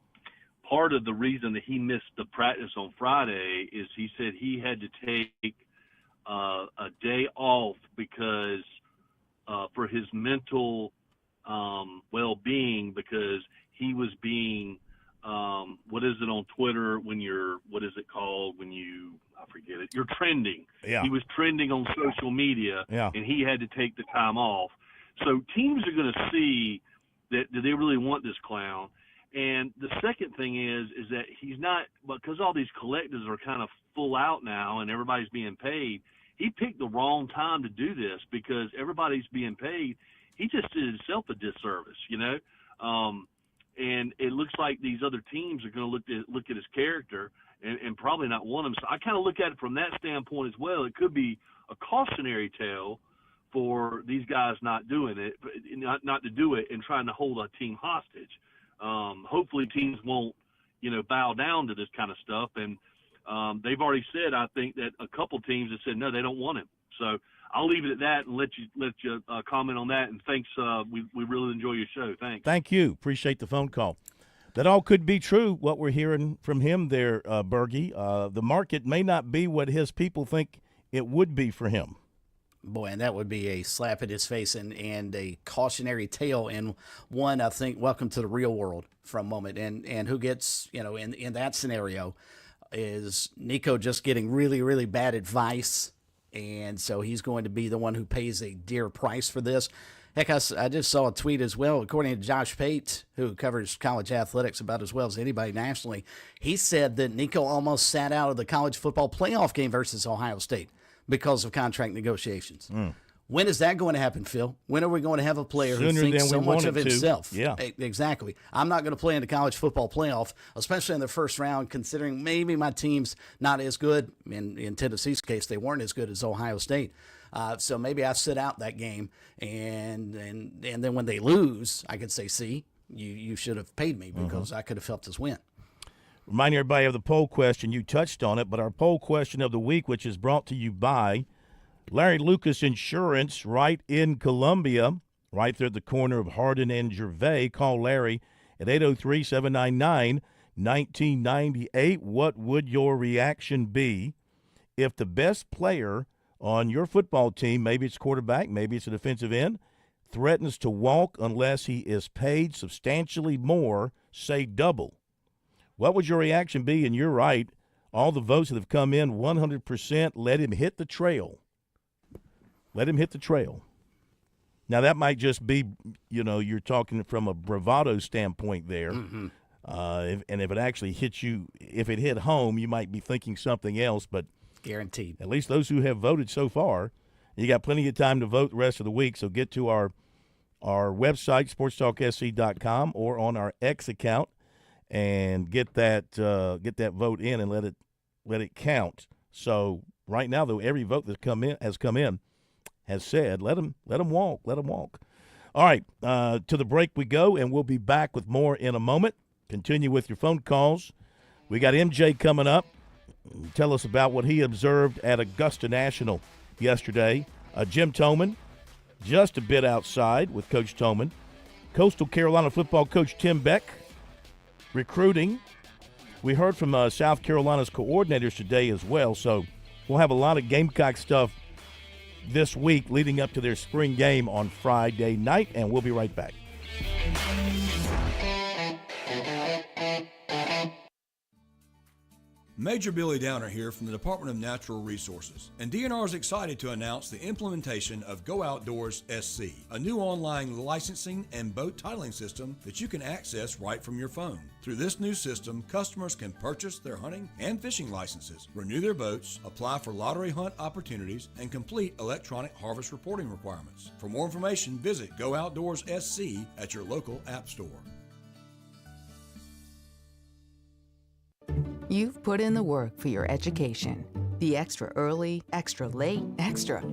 part of the reason that he missed the practice on Friday is he said he had to take a day off because for his mental well-being, because he was being what is it on Twitter when you're, what is it called when you, I forget it, you're trending. Yeah. He was trending on social media, Yeah. and he had to take the time off. So teams are going to see that, do they really want this clown? And the second thing is that he's not, because all these collectives are kind of full out now and everybody's being paid, he picked the wrong time to do this because everybody's being paid. He just did himself a disservice, and it looks like these other teams are going to look at his character and probably not want him. So I kind of look at it from that standpoint as well. It could be a cautionary tale for these guys not doing it, not to do it, and trying to hold a team hostage. Hopefully teams won't, bow down to this kind of stuff. And they've already said, I think, that a couple teams have said no, they don't want him. So I'll leave it at that and let you comment on that. And thanks. We really enjoy your show. Thanks. Thank you. Appreciate the phone call. That all could be true, what we're hearing from him there, Bergie. The market may not be what his people think it would be for him. Boy, and that would be a slap in his face and a cautionary tale. And one, I think, welcome to the real world for a moment. And who gets, in that scenario, is Nico just getting really, really bad advice. And so he's going to be the one who pays a dear price for this. Heck, I just saw a tweet as well. According to Josh Pate, who covers college athletics about as well as anybody nationally, he said that Nico almost sat out of the college football playoff game versus Ohio State because of contract negotiations. When is that going to happen, Phil? When are we going to have a player who thinks so much of himself? Yeah, exactly. I'm not going to play in the college football playoff, especially in the first round, considering maybe my team's not as good. In Tennessee's case, they weren't as good as Ohio State. So maybe I sit out that game, and then when they lose, I could say, see, you should have paid me because I could have helped us win. Remind everybody of the poll question. You touched on it, but our poll question of the week, which is brought to you by Larry Lucas Insurance right in Columbia, right there at the corner of Hardin and Gervais. Call Larry at 803-799-1998. What would your reaction be if the best player on your football team, maybe it's quarterback, maybe it's a defensive end, threatens to walk unless he is paid substantially more, say double? What would your reaction be? And you're right, all the votes that have come in, 100%, let him hit the trail. Let him hit the trail. Now, that might just be, you're talking from a bravado standpoint there. And if it actually hits you, if it hit home, you might be thinking something else. But guaranteed. At least those who have voted so far, you got plenty of time to vote the rest of the week. So get to our website, SportsTalkSC.com, or on our X account, and get that vote in and let it count. So right now, though, every vote that has come in has said let him walk. All right, to the break we go, and we'll be back with more in a moment. Continue with your phone calls. We got MJ coming up. Tell us about what he observed at Augusta National yesterday. Jim Toman, just a bit outside with Coach Toman. Coastal Carolina football coach Tim Beck, recruiting. We heard from South Carolina's coordinators today as well, so we'll have a lot of Gamecock stuff this week leading up to their spring game on Friday night, and we'll be right back. Major Billy Downer here from the Department of Natural Resources, and DNR is excited to announce the implementation of Go Outdoors SC, a new online licensing and boat titling system that you can access right from your phone. Through this new system, customers can purchase their hunting and fishing licenses, renew their boats, apply for lottery hunt opportunities, and complete electronic harvest reporting requirements. For more information, visit Go Outdoors SC at your local app store. You've put in the work for your education. The extra early, extra late, extra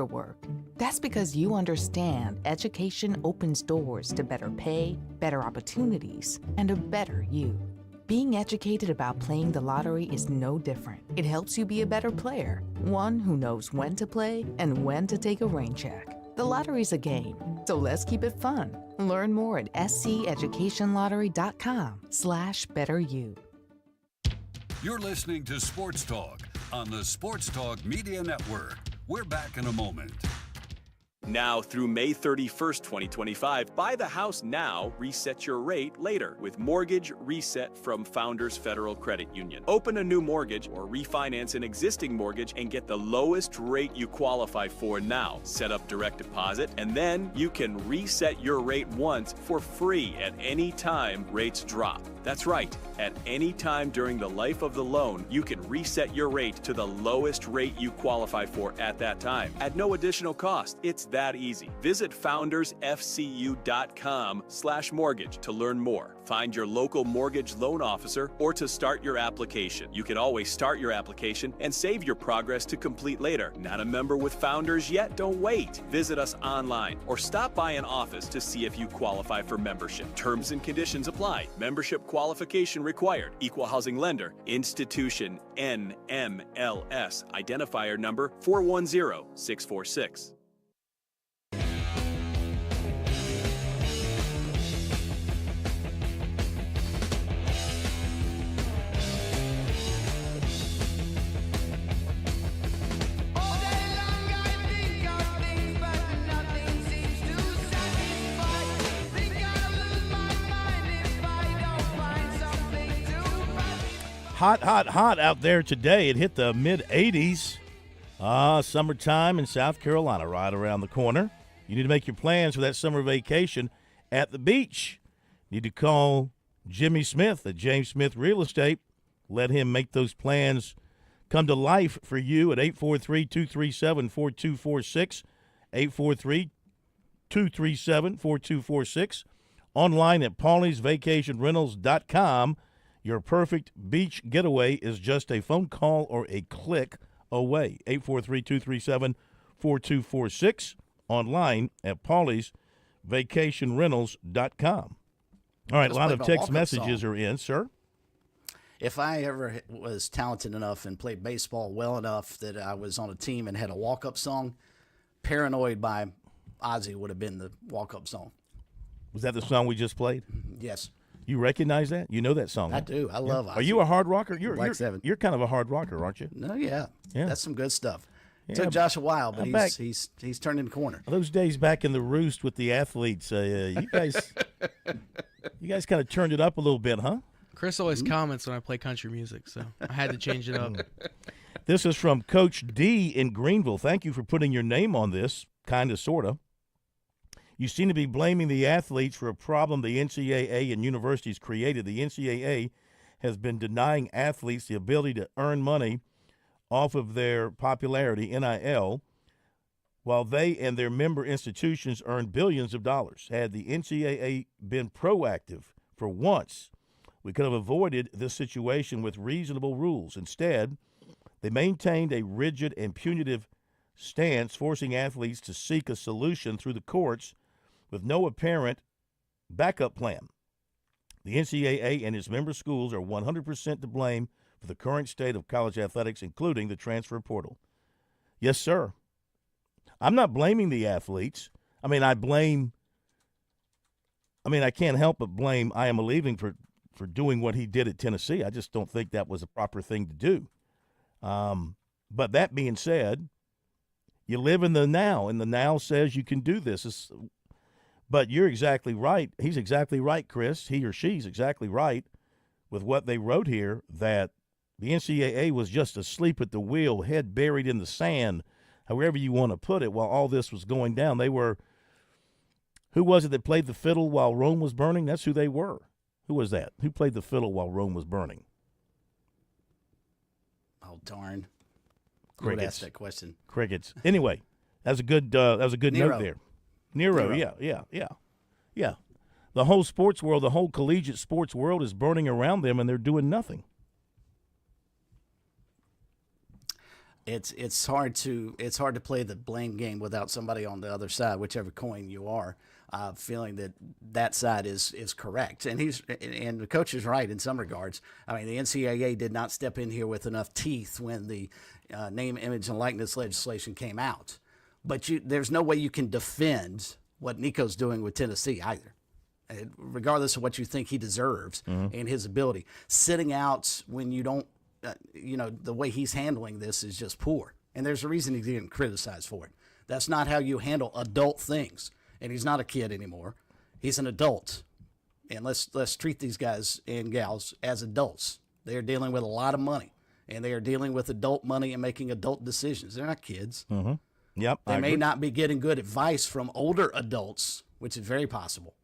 work. That's because you understand education opens doors to better pay, better opportunities, and a better you. Being educated about playing the lottery is no different. It helps you be a better player, one who knows when to play and when to take a rain check. The lottery's a game, so let's keep it fun. Learn more at sceducationlottery.com/betteryou. You're listening to Sports Talk on the Sports Talk Media Network. We're back in a moment. Now through May 31st, 2025, buy the house now, reset your rate later with Mortgage Reset from Founders Federal Credit Union. Open a new mortgage or refinance an existing mortgage and get the lowest rate you qualify for now. Set up direct deposit, and then you can reset your rate once for free at any time rates drop. That's right. At any time during the life of the loan, you can reset your rate to the lowest rate you qualify for at that time at no additional cost. It's that easy. Visit foundersfcu.com/mortgage to learn more. Find your local mortgage loan officer or to start your application. You can always start your application and save your progress to complete later. Not a member with Founders yet? Don't wait. Visit us online or stop by an office to see if you qualify for membership. Terms and conditions apply. Membership qualification required. Equal housing lender. Institution NMLS. Identifier number 410646. Hot out there today. It hit the mid-80s. Summertime in South Carolina right around the corner. You need to make your plans for that summer vacation at the beach. You need to call Jimmy Smith at James Smith Real Estate. Let him make those plans come to life for you at 843-237-4246, 843-237-4246, online at pauliesvacationrentals.com. Your perfect beach getaway is just a phone call or a click away. 843-237-4246, online at pauliesvacationrentals.com. All right, a lot of text messages are in, sir. If I ever was talented enough and played baseball well enough that I was on a team and had a walk-up song, Paranoid by Ozzy would have been the walk-up song. Was that the song we just played? Yes. You recognize that? You know that song? I do. I love Ozzy. Are you a hard rocker? You're kind of a hard rocker, aren't you? No, yeah. That's some good stuff. Yeah, Took Josh a while, but back. he's turning the corner. Those days back in the roost with the athletes, you guys kind of turned it up a little bit, huh? Chris always comments when I play country music, so I had to change it up. This is from Coach D in Greenville. Thank you for putting your name on this, kind of, sort of. You seem to be blaming the athletes for a problem the NCAA and universities created. The NCAA has been denying athletes the ability to earn money off of their popularity, NIL, while they and their member institutions earn billions of dollars. Had the NCAA been proactive for once, we could have avoided this situation with reasonable rules. Instead, they maintained a rigid and punitive stance, forcing athletes to seek a solution through the courts with no apparent backup plan. The NCAA and its member schools are 100% to blame for the current state of college athletics, including the transfer portal. Yes, sir. I'm not blaming the athletes. I can't help but blame I Am Leaving for doing what he did at Tennessee. I just don't think that was a proper thing to do. But that being said, you live in the now, and the now says you can do this. But you're exactly right. He's exactly right, Chris. He or she's exactly right with what they wrote here, that The NCAA was just asleep at the wheel, head buried in the sand, however you want to put it, while all this was going down. They were – who was it that played the fiddle while Rome was burning? That's who they were. Who was that? Who played the fiddle while Rome was burning? Oh, darn. Who Crickets. would ask that question? Crickets. Anyway, that's a good Nero. note there. Nero, yeah. The whole sports world, the whole collegiate sports world is burning around them, and they're doing nothing. It's hard to play the blame game without somebody on the other side, whichever coin you are, feeling that side is correct. And the coach is right in some regards. I mean, the NCAA did not step in here with enough teeth when the name, image, and likeness legislation came out. But there's no way you can defend what Nico's doing with Tennessee either, regardless of what you think he deserves and his ability. Sitting out when you don't. The way he's handling this is just poor. And there's a reason he's getting criticized for it. That's not how you handle adult things. And he's not a kid anymore. He's an adult. And let's treat these guys and gals as adults. They are dealing with a lot of money. And they are dealing with adult money and making adult decisions. They're not kids. Mm-hmm. Yep. They may not be getting good advice from older adults, which is very possible.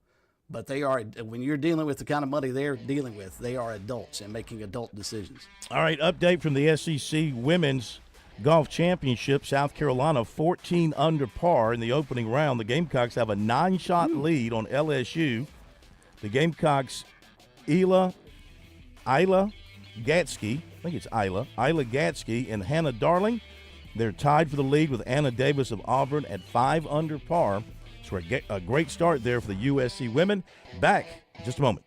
But they are, when you're dealing with the kind of money they're dealing with, they are adults and making adult decisions. All right, update from the SEC Women's Golf Championship. South Carolina 14 under par in the opening round. The Gamecocks have a 9-shot lead on LSU. The Gamecocks, Isla Gatsky, I think it's Isla Gatsky and Hannah Darling. They're tied for the lead with Anna Davis of Auburn at 5 under par. So a great start there for the USC women. Back in just a moment.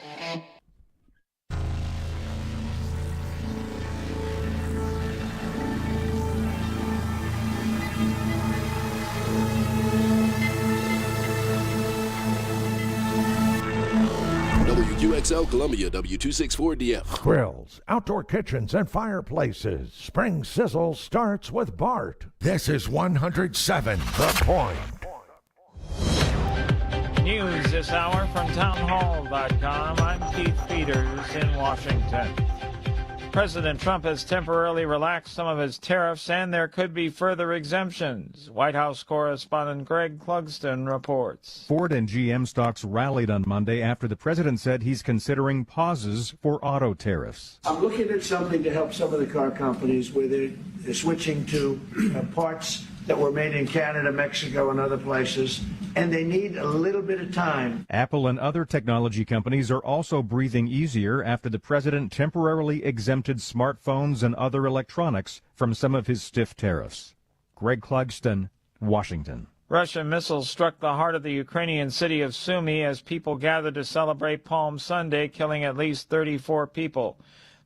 WQXL Columbia, W264DF. Grills, outdoor kitchens, and fireplaces. Spring Sizzle starts with Bart. This is 107 The Point. News this hour from townhall.com. I'm Keith Peters in Washington. President Trump has temporarily relaxed some of his tariffs, and there could be further exemptions. White House correspondent Greg Clugston reports. Ford and GM stocks rallied on Monday after the president said he's considering pauses for auto tariffs. I'm looking at something to help some of the car companies where they're switching to parts that were made in Canada, Mexico, and other places, and they need a little bit of time. Apple and other technology companies are also breathing easier after the president temporarily exempted smartphones and other electronics from some of his stiff tariffs. Greg Clugston, Washington. Russian missiles struck the heart of the Ukrainian city of Sumy as people gathered to celebrate Palm Sunday, killing at least 34 people.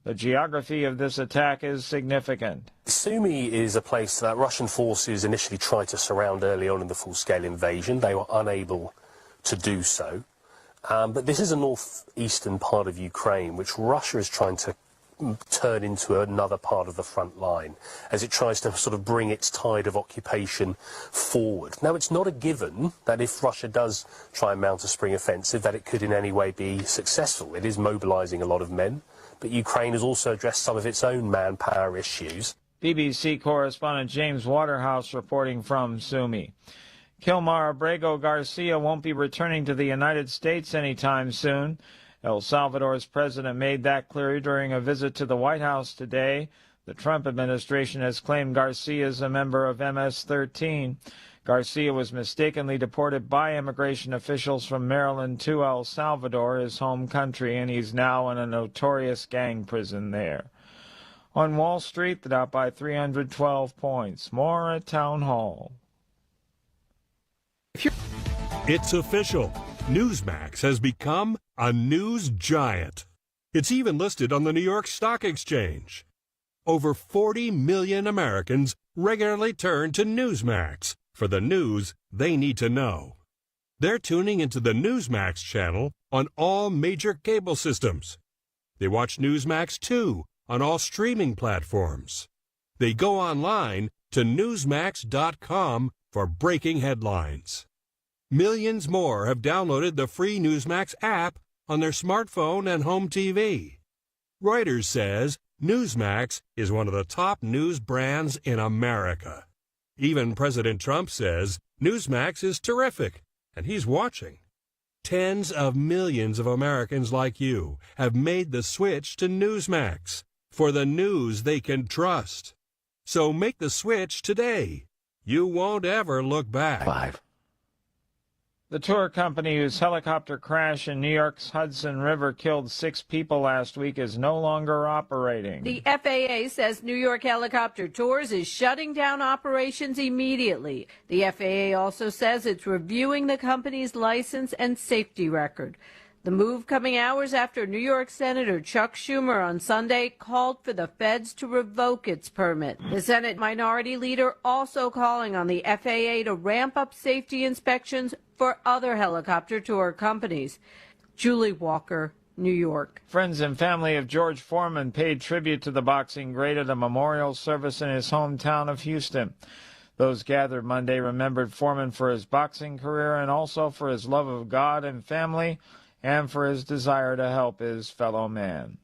The geography of this attack is significant. Sumy is a place that Russian forces initially tried to surround early on in the full-scale invasion. They were unable to do so. But this is a northeastern part of Ukraine, which Russia is trying to turn into another part of the front line as it tries to sort of bring its tide of occupation forward. Now, it's not a given that if Russia does try and mount a spring offensive, that it could in any way be successful. It is mobilizing a lot of men. But Ukraine has also addressed some of its own manpower issues. BBC correspondent James Waterhouse reporting from Sumy. Kilmar Abrego Garcia won't be returning to the United States anytime soon. El Salvador's president made that clear during a visit to the White House today. The Trump administration has claimed Garcia is a member of MS-13. Garcia was mistakenly deported by immigration officials from Maryland to El Salvador, his home country, and he's now in a notorious gang prison there. On Wall Street, the Dow by 312 points. More at Town Hall. It's official. Newsmax has become a news giant. It's even listed on the New York Stock Exchange. Over 40 million Americans regularly turn to Newsmax for the news they need to know. They're tuning into the Newsmax channel on all major cable systems. They watch Newsmax 2 on all streaming platforms. They go online to Newsmax.com for breaking headlines. Millions more have downloaded the free Newsmax app on their smartphone and home TV. Reuters says Newsmax is one of the top news brands in America. Even President Trump says Newsmax is terrific, and he's watching. Tens of millions of Americans like you have made the switch to Newsmax for the news they can trust. So make the switch today. You won't ever look back. The tour company whose helicopter crash in New York's Hudson River killed 6 people last week is no longer operating. The FAA says New York Helicopter Tours is shutting down operations immediately. The FAA also says it's reviewing the company's license and safety record. The move coming hours after New York Senator Chuck Schumer on Sunday called for the feds to revoke its permit. The Senate Minority Leader also calling on the FAA to ramp up safety inspections for other helicopter tour companies. Julie Walker, New York. Friends and family of George Foreman paid tribute to the boxing great at a memorial service in his hometown of Houston. Those gathered Monday remembered Foreman for his boxing career and also for his love of God and family, and for his desire to help his fellow man.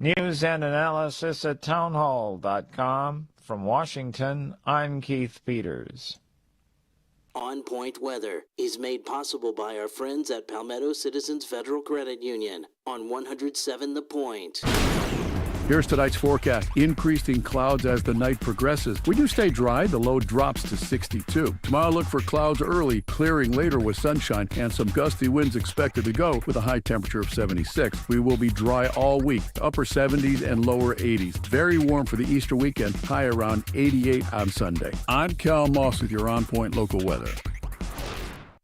News and analysis at townhall.com. From Washington, I'm Keith Peters. On Point Weather is made possible by our friends at Palmetto Citizens Federal Credit Union on 107 The Point. Here's tonight's forecast. Increasing clouds as the night progresses. We do stay dry. The low drops to 62. Tomorrow, look for clouds early, clearing later with sunshine, and some gusty winds expected to go with a high temperature of 76. We will be dry all week, upper 70s and lower 80s. Very warm for the Easter weekend, high around 88 on Sunday. I'm Cal Moss with your On Point local weather.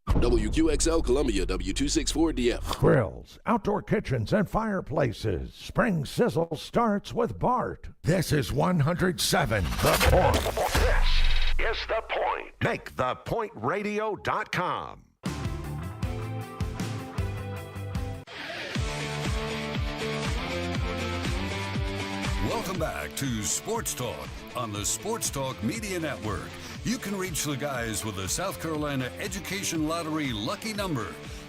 WQXL Columbia, W264DF. Grills, outdoor kitchens, and fireplaces. Spring Sizzle starts with Bart. This is 107 The Point. This is The Point. Make thepointradio.com. Welcome back to Sports Talk on the Sports Talk Media Network. You can reach the guys with the South Carolina Education Lottery lucky number,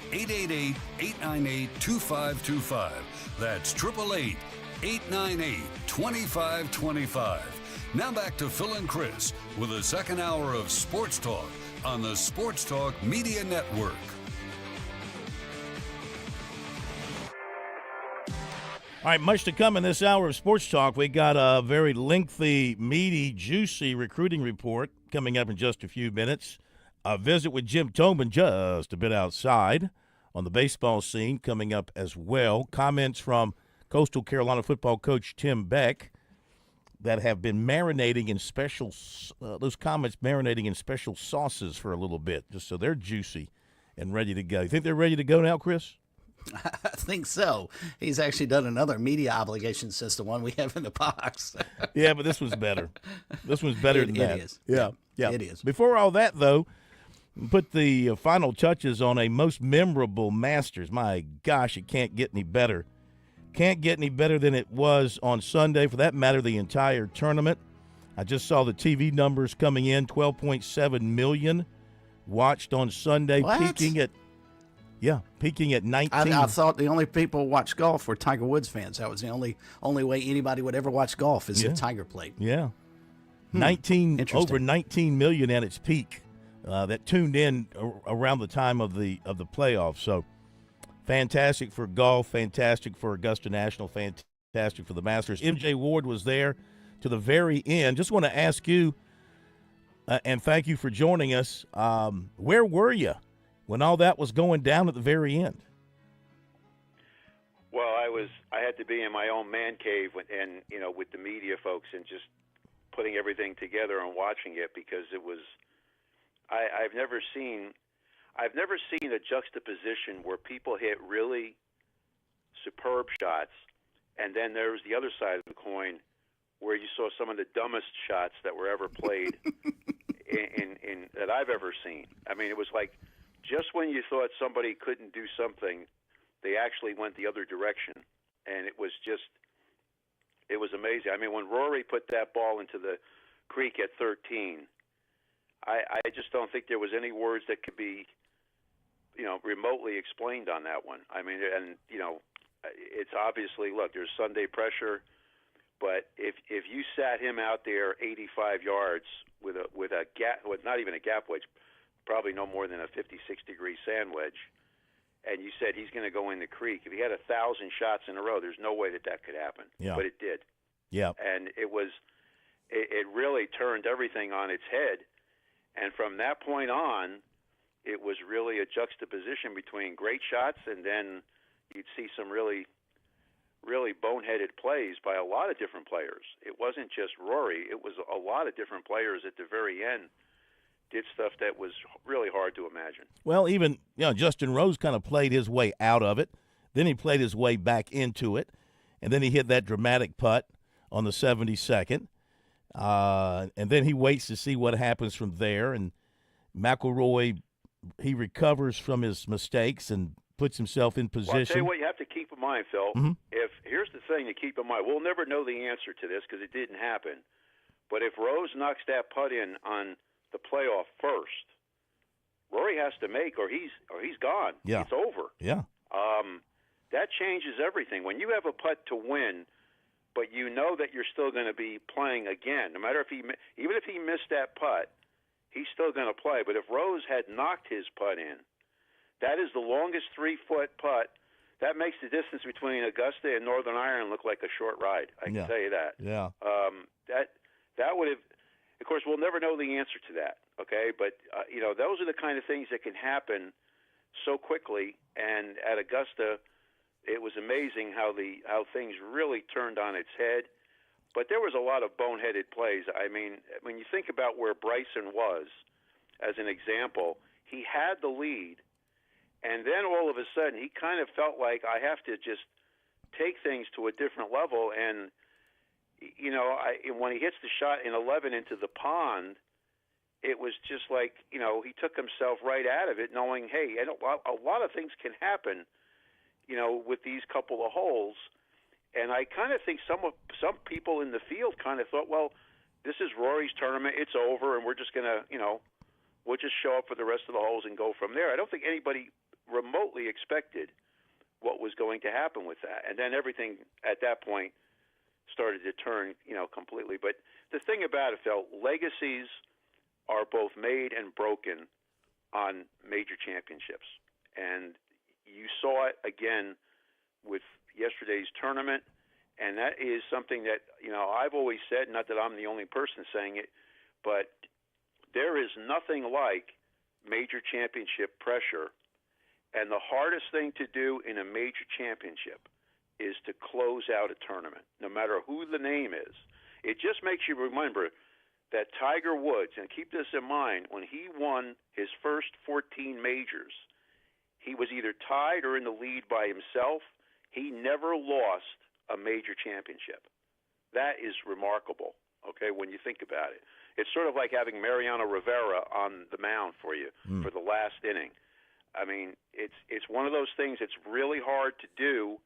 888-898-2525. That's 888-898-2525. Now back to Phil and Chris with the second hour of Sports Talk on the Sports Talk Media Network. All right, much to come in this hour of Sports Talk. We got a very lengthy, meaty, juicy recruiting report coming up in just a few minutes. A visit with Jim Tobin just a bit outside on the baseball scene coming up as well. Comments from Coastal Carolina football coach Tim Beck that have been marinating in special those comments marinating in special sauces for a little bit, just so they're juicy and ready to go. You think they're ready to go now, Chris? I think so. He's actually done another media obligation since the one we have in the box. Yeah, but this was better. This one's better than that. It is. Yeah. It is. Before all that, though, put the final touches on a most memorable Masters. My gosh, it can't get any better. Can't get any better than it was on Sunday. For that matter, the entire tournament. I just saw the TV numbers coming in, 12.7 million watched on Sunday, peaking at 19. I thought the only people who watch golf were Tiger Woods fans. That was the only way anybody would ever watch golf is if Tiger played. Yeah. 19 million at its peak that tuned in around the time of the playoffs. So fantastic for golf, fantastic for Augusta National, fantastic for the Masters. MJ Ward was there to the very end. Just want to ask you, and thank you for joining us, where were you when all that was going down at the very end? Well, I had to be in my own man cave with the media folks and just putting everything together and watching it, because it was I've never seen a juxtaposition where people hit really superb shots, and then there was the other side of the coin where you saw some of the dumbest shots that were ever played in that I've ever seen. I mean, it was like, just when you thought somebody couldn't do something, they actually went the other direction. And it was amazing. I mean, when Rory put that ball into the creek at 13, I just don't think there was any words that could be, remotely explained on that one. I mean, and, it's obviously, look, there's Sunday pressure. But if you sat him out there 85 yards with a gap, with not even a gap wedge, probably no more than a 56-degree sand wedge, and you said he's going to go in the creek, if he had 1,000 shots in a row, there's no way that could happen. Yeah. But it did. Yeah. And it really turned everything on its head. And from that point on, it was really a juxtaposition between great shots, and then you'd see some really boneheaded plays by a lot of different players. It wasn't just Rory. It was a lot of different players at the very end did stuff that was really hard to imagine. Well, even Justin Rose kind of played his way out of it. Then he played his way back into it. And then he hit that dramatic putt on the 72nd. And then he waits to see what happens from there. And McIlroy, he recovers from his mistakes and puts himself in position. Well, I'll tell you what you have to keep in mind, Phil. Mm-hmm. Here's the thing to keep in mind. We'll never know the answer to this because it didn't happen. But if Rose knocks that putt in on the playoff first, Rory has to make, or he's gone. Yeah. It's over. Yeah. That changes everything. When you have a putt to win, but you know that you're still going to be playing again, no matter even if he missed that putt, he's still going to play. But if Rose had knocked his putt in, that is the longest 3-foot putt. That makes the distance between Augusta and Northern Ireland look like a short ride. I can tell you that. Yeah. That would have. Of course, we'll never know the answer to that. Okay, but those are the kind of things that can happen so quickly. And at Augusta, it was amazing how things really turned on its head. But there was a lot of boneheaded plays. I mean, when you think about where Bryson was, as an example, he had the lead. And then all of a sudden, he kind of felt like, I have to just take things to a different level. And, when he hits the shot in 11 into the pond, it was just like, he took himself right out of it, knowing, hey, a lot of things can happen, with these couple of holes. And I kind of think some people in the field kind of thought, well, this is Rory's tournament. It's over, and we're just going to, we'll just show up for the rest of the holes and go from there. I don't think anybody remotely expected what was going to happen with that. And then everything at that point started to turn, completely. But the thing about it, Phil, legacies are both made and broken on major championships. And you saw it again with yesterday's tournament. And that is something that, I've always said, not that I'm the only person saying it, but there is nothing like major championship pressure. And the hardest thing to do in a major championship is to close out a tournament, no matter who the name is. It just makes you remember that Tiger Woods, and keep this in mind, when he won his first 14 majors, he was either tied or in the lead by himself. He never lost a major championship. That is remarkable, okay, when you think about it. It's sort of like having Mariano Rivera on the mound for you for the last inning. I mean, it's one of those things that's really hard to do,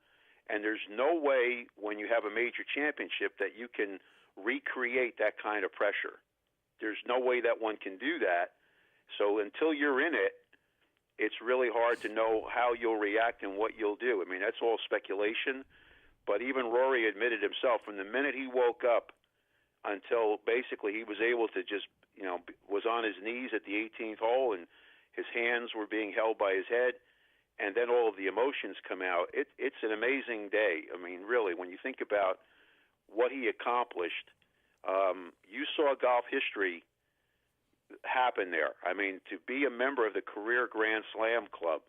and there's no way when you have a major championship that you can recreate that kind of pressure. There's no way that one can do that. So until you're in it, it's really hard to know how you'll react and what you'll do. I mean, that's all speculation. But even Rory admitted himself, from the minute he woke up until basically he was able to just, was on his knees at the 18th hole and his hands were being held by his head, and then all of the emotions come out. It's an amazing day. I mean, really, when you think about what he accomplished, you saw golf history happen there. I mean, to be a member of the Career Grand Slam Club,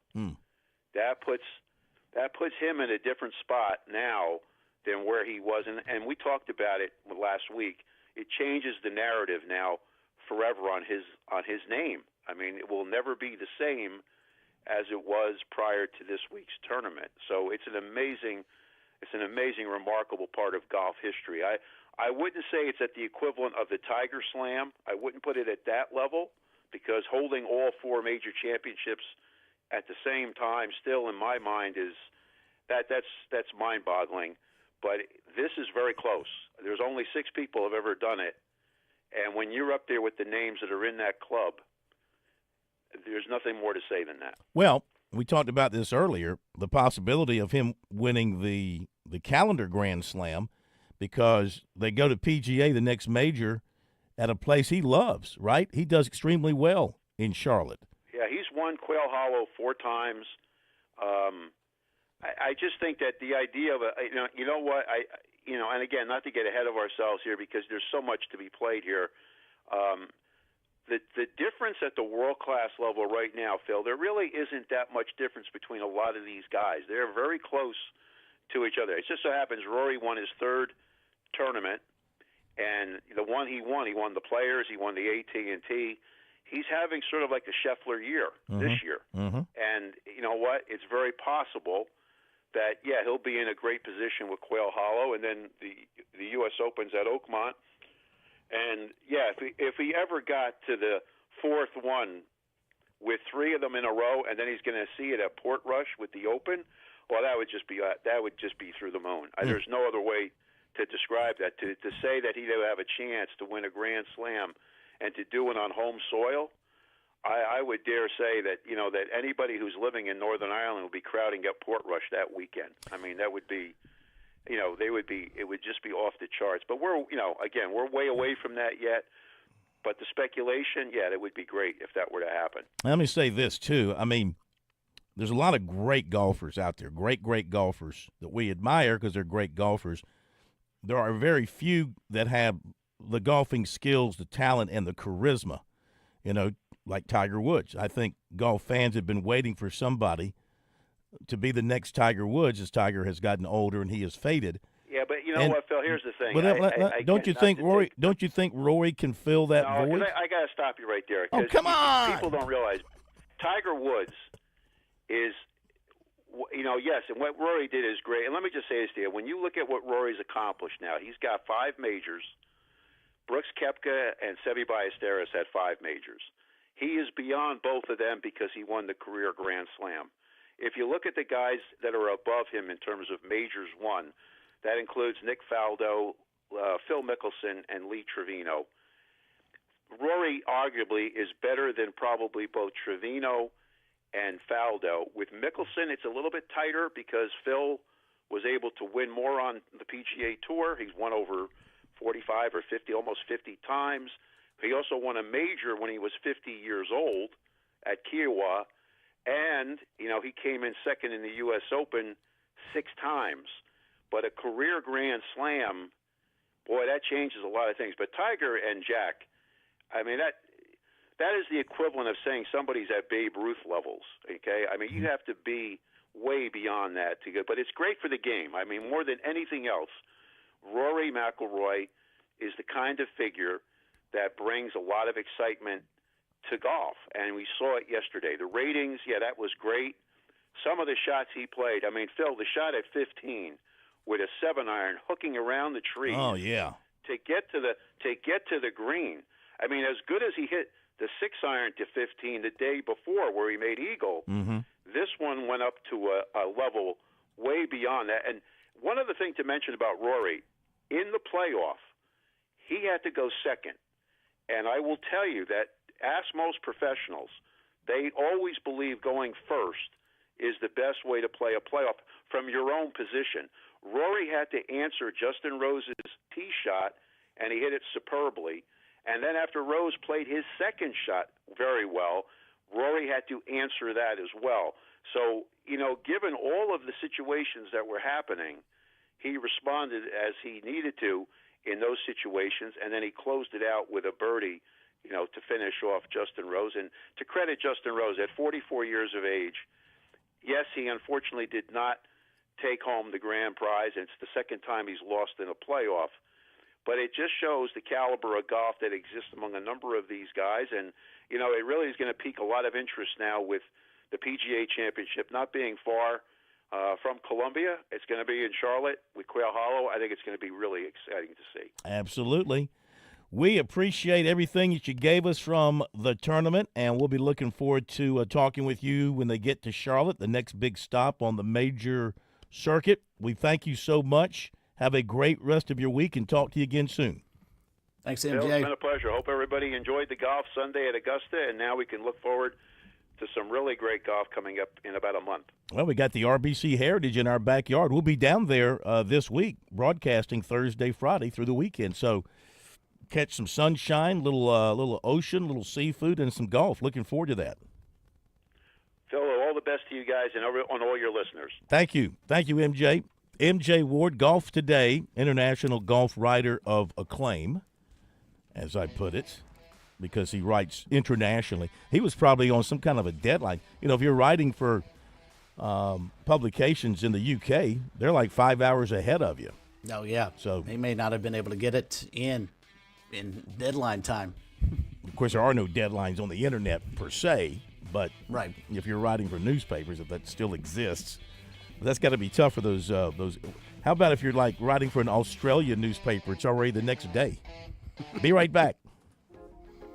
that puts him in a different spot now than where he was. And we talked about it last week. It changes the narrative now forever on his name. I mean, it will never be the same as it was prior to this week's tournament. So it's an amazing, remarkable part of golf history. I wouldn't say it's at the equivalent of the Tiger Slam. I wouldn't put it at that level, because holding all 4 major championships at the same time still, in my mind, is that's mind-boggling. But this is very close. There's only 6 people have ever done it. And when you're up there with the names that are in that club, there's nothing more to say than that. Well, we talked about this earlier, the possibility of him winning the calendar Grand Slam, because they go to PGA, the next major, at a place he loves, right? He does extremely well in Charlotte. Yeah, he's won Quail Hollow 4 times. I just think that the idea of you know what, and again, not to get ahead of ourselves here because there's so much to be played here. The difference at the world-class level right now, Phil, there really isn't that much difference between a lot of these guys. They're very close to each other. It just so happens Rory won his 3rd tournament, and the one he won the Players, he won the AT&T. He's having sort of like a Scheffler year this year. And you know what? It's very possible that, yeah, he'll be in a great position with Quail Hollow, and then the U.S. Open's at Oakmont. And, yeah, if he ever got to the 4th one with 3 of them in a row, and then he's going to see it at Portrush with the Open, well, that would just be through the moon. There's no other way to describe that. To say that he'd have a chance to win a Grand Slam and to do it on home soil, I would dare say that that anybody who's living in Northern Ireland would be crowding up Portrush that weekend. I mean, that would be, it would just be off the charts. But we're way away from that yet. But the speculation, yeah, that would be great if that were to happen. Let me say this too. I mean, there's a lot of great golfers out there, great golfers that we admire because they're great golfers. There are very few that have the golfing skills, the talent, and the charisma, like Tiger Woods. I think golf fans have been waiting for somebody to be the next Tiger Woods as Tiger has gotten older and he has faded. Yeah, but you know what, Phil? Here's the thing. Don't you think Rory can fill that void? I got to stop you right there. Oh, come on! People don't realize Tiger Woods is, yes, and what Rory did is great. And let me just say this to you. When you look at what Rory's accomplished now, he's got 5 majors. Brooks Koepka and Seve Ballesteros had 5 majors. He is beyond both of them because he won the career Grand Slam. If you look at the guys that are above him in terms of majors won, that includes Nick Faldo, Phil Mickelson, and Lee Trevino. Rory arguably is better than probably both Trevino and Faldo. With Mickelson, it's a little bit tighter because Phil was able to win more on the PGA Tour. He's won over 45 or 50, almost 50 times. He also won a major when he was 50 years old at Kiowa, and he came in second in the U.S. Open 6 times. But a career Grand Slam, boy, that changes a lot of things. But Tiger and Jack, I mean that is the equivalent of saying somebody's at Babe Ruth levels. Okay, I mean you have to be way beyond that to go. But it's great for the game. I mean more than anything else, Rory McIlroy is the kind of figure that brings a lot of excitement to golf, and we saw it yesterday. The ratings, yeah, that was great. Some of the shots he played, I mean, Phil, the shot at 15 with a 7-iron hooking around the tree. Oh yeah. To get to the green. I mean, as good as he hit the 6-iron to 15 the day before where he made eagle, this one went up to a level way beyond that. And one other thing to mention about Rory, in the playoff, he had to go second. And I will tell you that ask most professionals, they always believe going first is the best way to play a playoff from your own position. Rory had to answer Justin Rose's tee shot, and he hit it superbly. And then after Rose played his second shot very well, Rory had to answer that as well. So, given all of the situations that were happening, he responded as he needed to in those situations, and then he closed it out with a birdie, to finish off Justin Rose. And to credit Justin Rose, at 44 years of age, yes, he unfortunately did not take home the grand prize, and it's the second time he's lost in a playoff. But it just shows the caliber of golf that exists among a number of these guys, and, it really is going to pique a lot of interest now with the PGA Championship not being far from Columbia. It's going to be in Charlotte with Quail Hollow. I think it's going to be really exciting to see. Absolutely. We appreciate everything that you gave us from the tournament, and we'll be looking forward to talking with you when they get to Charlotte, the next big stop on the major circuit. We thank you so much. Have a great rest of your week, and talk to you again soon. Thanks, MJ. It's been a pleasure. Hope everybody enjoyed the golf Sunday at Augusta, and now we can look forward to some really great golf coming up in about a month. Well, we got the RBC Heritage in our backyard. We'll be down there this week, broadcasting Thursday, Friday through the weekend. So catch some sunshine, little ocean, little seafood, and some golf. Looking forward to that. Phil, all the best to you guys and on all your listeners. Thank you, MJ. MJ Ward, Golf Today, International Golf Writer of Acclaim, as I put it, because he writes internationally. He was probably on some kind of a deadline. You know, if you're writing for publications in the UK, they're like 5 hours ahead of you. Oh, yeah. So he may not have been able to get it in deadline time. Of course, there are no deadlines on the internet per se, but right. If you're writing for newspapers, if that still exists, that's got to be tough for those. How about if you're like writing for an Australian newspaper? It's already the next day. Be right back.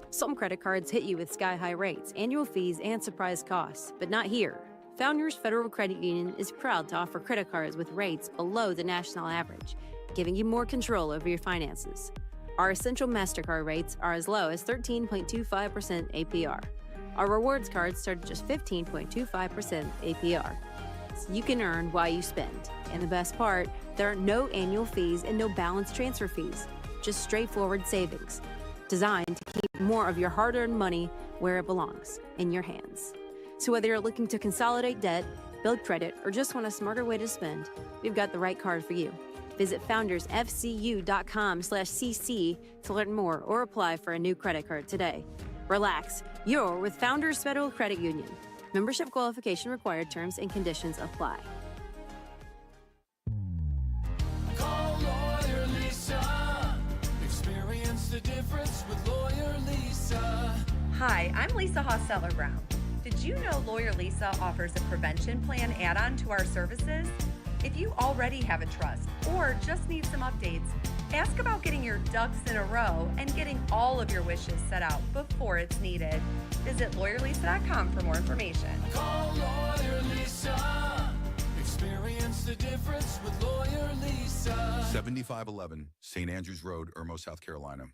Some credit cards hit you with sky-high rates, annual fees, and surprise costs, but not here. Founders Federal Credit Union is proud to offer credit cards with rates below the national average, giving you more control over your finances. Our Essential MasterCard rates are as low as 13.25% APR. Our rewards cards start at just 15.25% APR. So you can earn while you spend. And the best part, there are no annual fees and no balance transfer fees, just straightforward savings, designed to keep more of your hard-earned money where it belongs, in your hands. So whether you're looking to consolidate debt, build credit, or just want a smarter way to spend, we've got the right card for you. Visit foundersfcu.com/cc to learn more or apply for a new credit card today. Relax, you're with Founders Federal Credit Union. Membership qualification required, terms and conditions apply. Call Lawyer Lisa. Experience the difference with Lawyer Lisa. Hi, I'm Lisa Hosseller-Brown. Did you know Lawyer Lisa offers a prevention plan add-on to our services? If you already have a trust or just need some updates, ask about getting your ducks in a row and getting all of your wishes set out before it's needed. Visit lawyerlisa.com for more information. Call Lawyer Lisa. Experience the difference with Lawyer Lisa. 7511 St. Andrews Road, Irmo, South Carolina.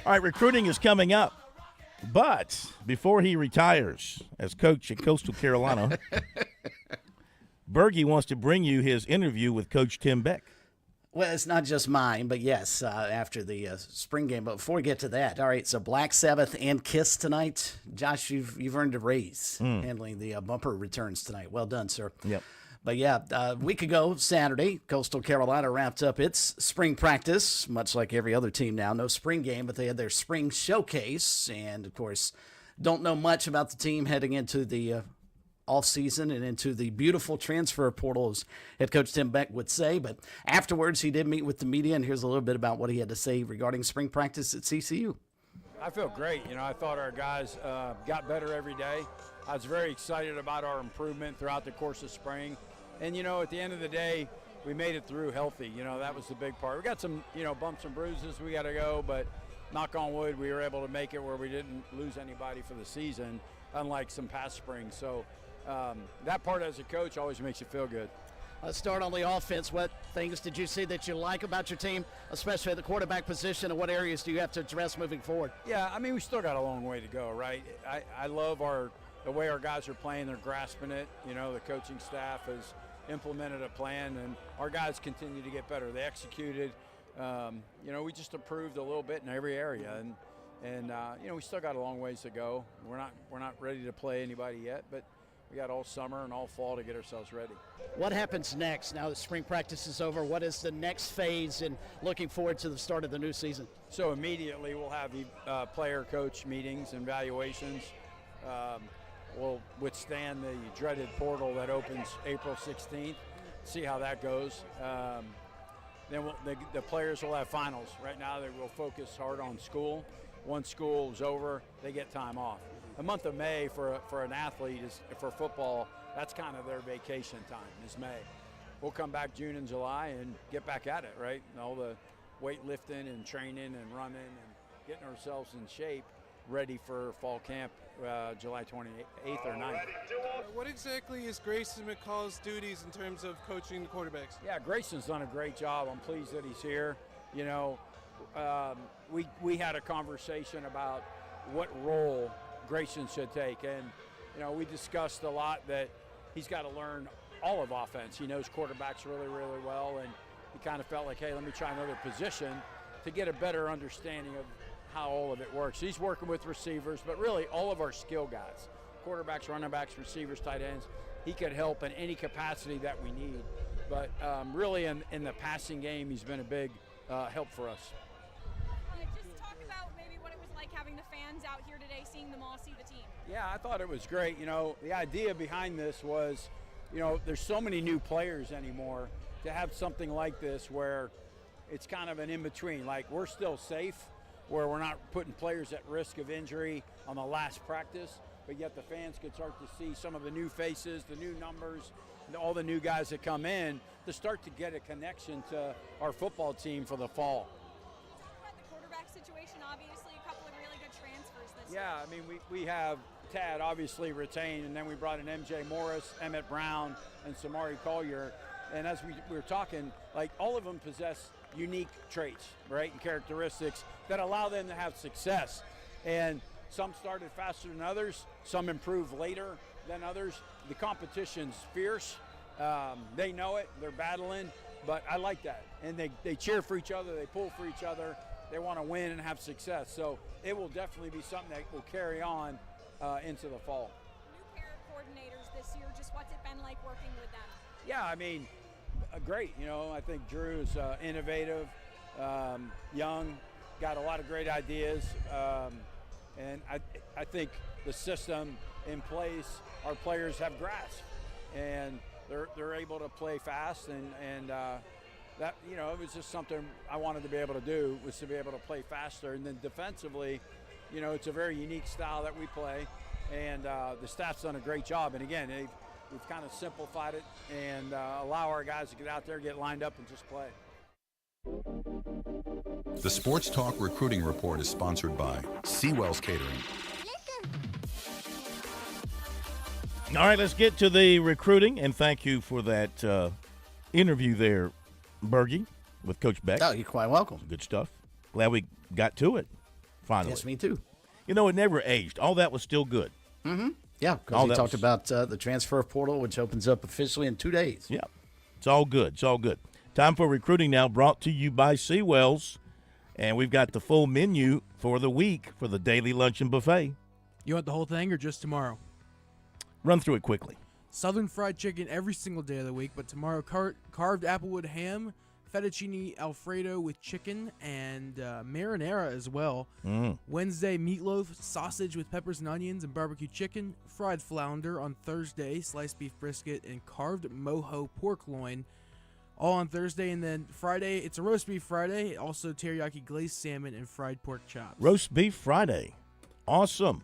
All right, recruiting is coming up. But before he retires as coach at Coastal Carolina, Bergie wants to bring you his interview with Coach Tim Beck. Well, it's not just mine, but yes, after the spring game. But before we get to that, all right, so Black Sabbath and Kiss tonight. Josh, you've earned a raise handling the bumper returns tonight. Well done, sir. Yep. But yeah, a week ago, Saturday, Coastal Carolina wrapped up its spring practice, much like every other team now. No spring game, but they had their spring showcase. And, of course, don't know much about the team heading into the offseason and into the beautiful transfer portal, as head coach Tim Beck would say. But afterwards, he did meet with the media, and here's a little bit about what he had to say regarding spring practice at CCU. I feel great. I thought our guys got better every day. I was very excited about our improvement throughout the course of spring. And, at the end of the day, we made it through healthy. That was the big part. We got some, bumps and bruises we got to go, but knock on wood, we were able to make it where we didn't lose anybody for the season, unlike some past springs. So that part as a coach always makes you feel good. Let's start on the offense. What things did you see that you like about your team, especially at the quarterback position, and what areas do you have to address moving forward? Yeah, we still got a long way to go, right? I love the way our guys are playing. They're grasping it. The coaching staff has implemented a plan, and our guys continue to get better. They executed. We just improved a little bit in every area, and we still got a long ways to go. We're not ready to play anybody yet, but we got all summer and all fall to get ourselves ready. What happens next now that spring practice is over? What is the next phase in looking forward to the start of the new season? So immediately we'll have player-coach meetings and evaluations. We'll withstand the dreaded portal that opens April 16th, see how that goes. Then the players will have finals. Right now they will focus hard on school. Once school is over, they get time off. The month of May for an athlete for football, that's kind of their vacation time is May. We'll come back June and July and get back at it, right? And all the weightlifting and training and running and getting ourselves in shape, ready for fall camp July 28th or 9th. What exactly is Grayson McCall's duties in terms of coaching the quarterbacks? Yeah, Grayson's done a great job. I'm pleased that he's here. You know, we had a conversation about what role Grayson should take, and you know, we discussed a lot that he's got to learn all of offense. He knows quarterbacks really, really well, and he kind of felt like, hey, let me try another position to get a better understanding of how all of it works. He's working with receivers, but really all of our skill guys, quarterbacks, running backs, receivers, tight ends. He could help in any capacity that we need. But really in the passing game, he's been a big help for us. Just talk about maybe what it was like having the fans out here today, seeing them all see the team. Yeah, I thought it was great. You know, the idea behind this was, you know, there's so many new players anymore, to have something like this where it's kind of an in-between. Like, we're still safe, where we're not putting players at risk of injury on the last practice, but yet the fans could start to see some of the new faces, the new numbers, all the new guys that come in, to start to get a connection to our football team for the fall. Talk about the quarterback situation, obviously a couple of really good transfers this year. Yeah, I mean, we have Tad obviously retained, and then we brought in MJ Morris, Emmett Brown, and Samari Collier. And as we were talking, like, all of them possess unique traits, right, and characteristics that allow them to have success. And some started faster than others, some improved later than others. The competition's fierce. They know it, they're battling, but I like that. And they cheer for each other, they pull for each other, they want to win and have success. So it will definitely be something that will carry on into the fall. New pair of coordinators this year, just what's it been like working with them? Yeah, I mean, great. You know, I think Drew's innovative, young, got a lot of great ideas, and I think the system in place, our players have grasped, and they're able to play fast, and that, you know, it was just something I wanted to be able to do, was to be able to play faster. And then defensively, you know, it's a very unique style that we play, and the staff's done a great job. And again, we've kind of simplified it and allow our guys to get out there, get lined up, and just play. The Sports Talk Recruiting Report is sponsored by Seawell's Catering. All right, let's get to the recruiting, and thank you for that interview there, Bergie, with Coach Beck. Oh, you're quite welcome. Good stuff. Glad we got to it, finally. Yes, me too. You know, it never aged. All that was still good. Mm-hmm. Yeah, because we talked about the transfer portal, which opens up officially in 2 days. Yeah, it's all good. It's all good. Time for recruiting now, brought to you by Seawells. And we've got the full menu for the week for the daily luncheon buffet. You want the whole thing or just tomorrow? Run through it quickly. Southern fried chicken every single day of the week, but tomorrow carved applewood ham, fettuccine alfredo with chicken, and marinara as well. Wednesday, meatloaf, sausage with peppers and onions and barbecue chicken, fried flounder on Thursday, sliced beef brisket, and carved mojo pork loin. All on Thursday, and then Friday, it's a roast beef Friday, also teriyaki glazed salmon and fried pork chops. Roast beef Friday. Awesome.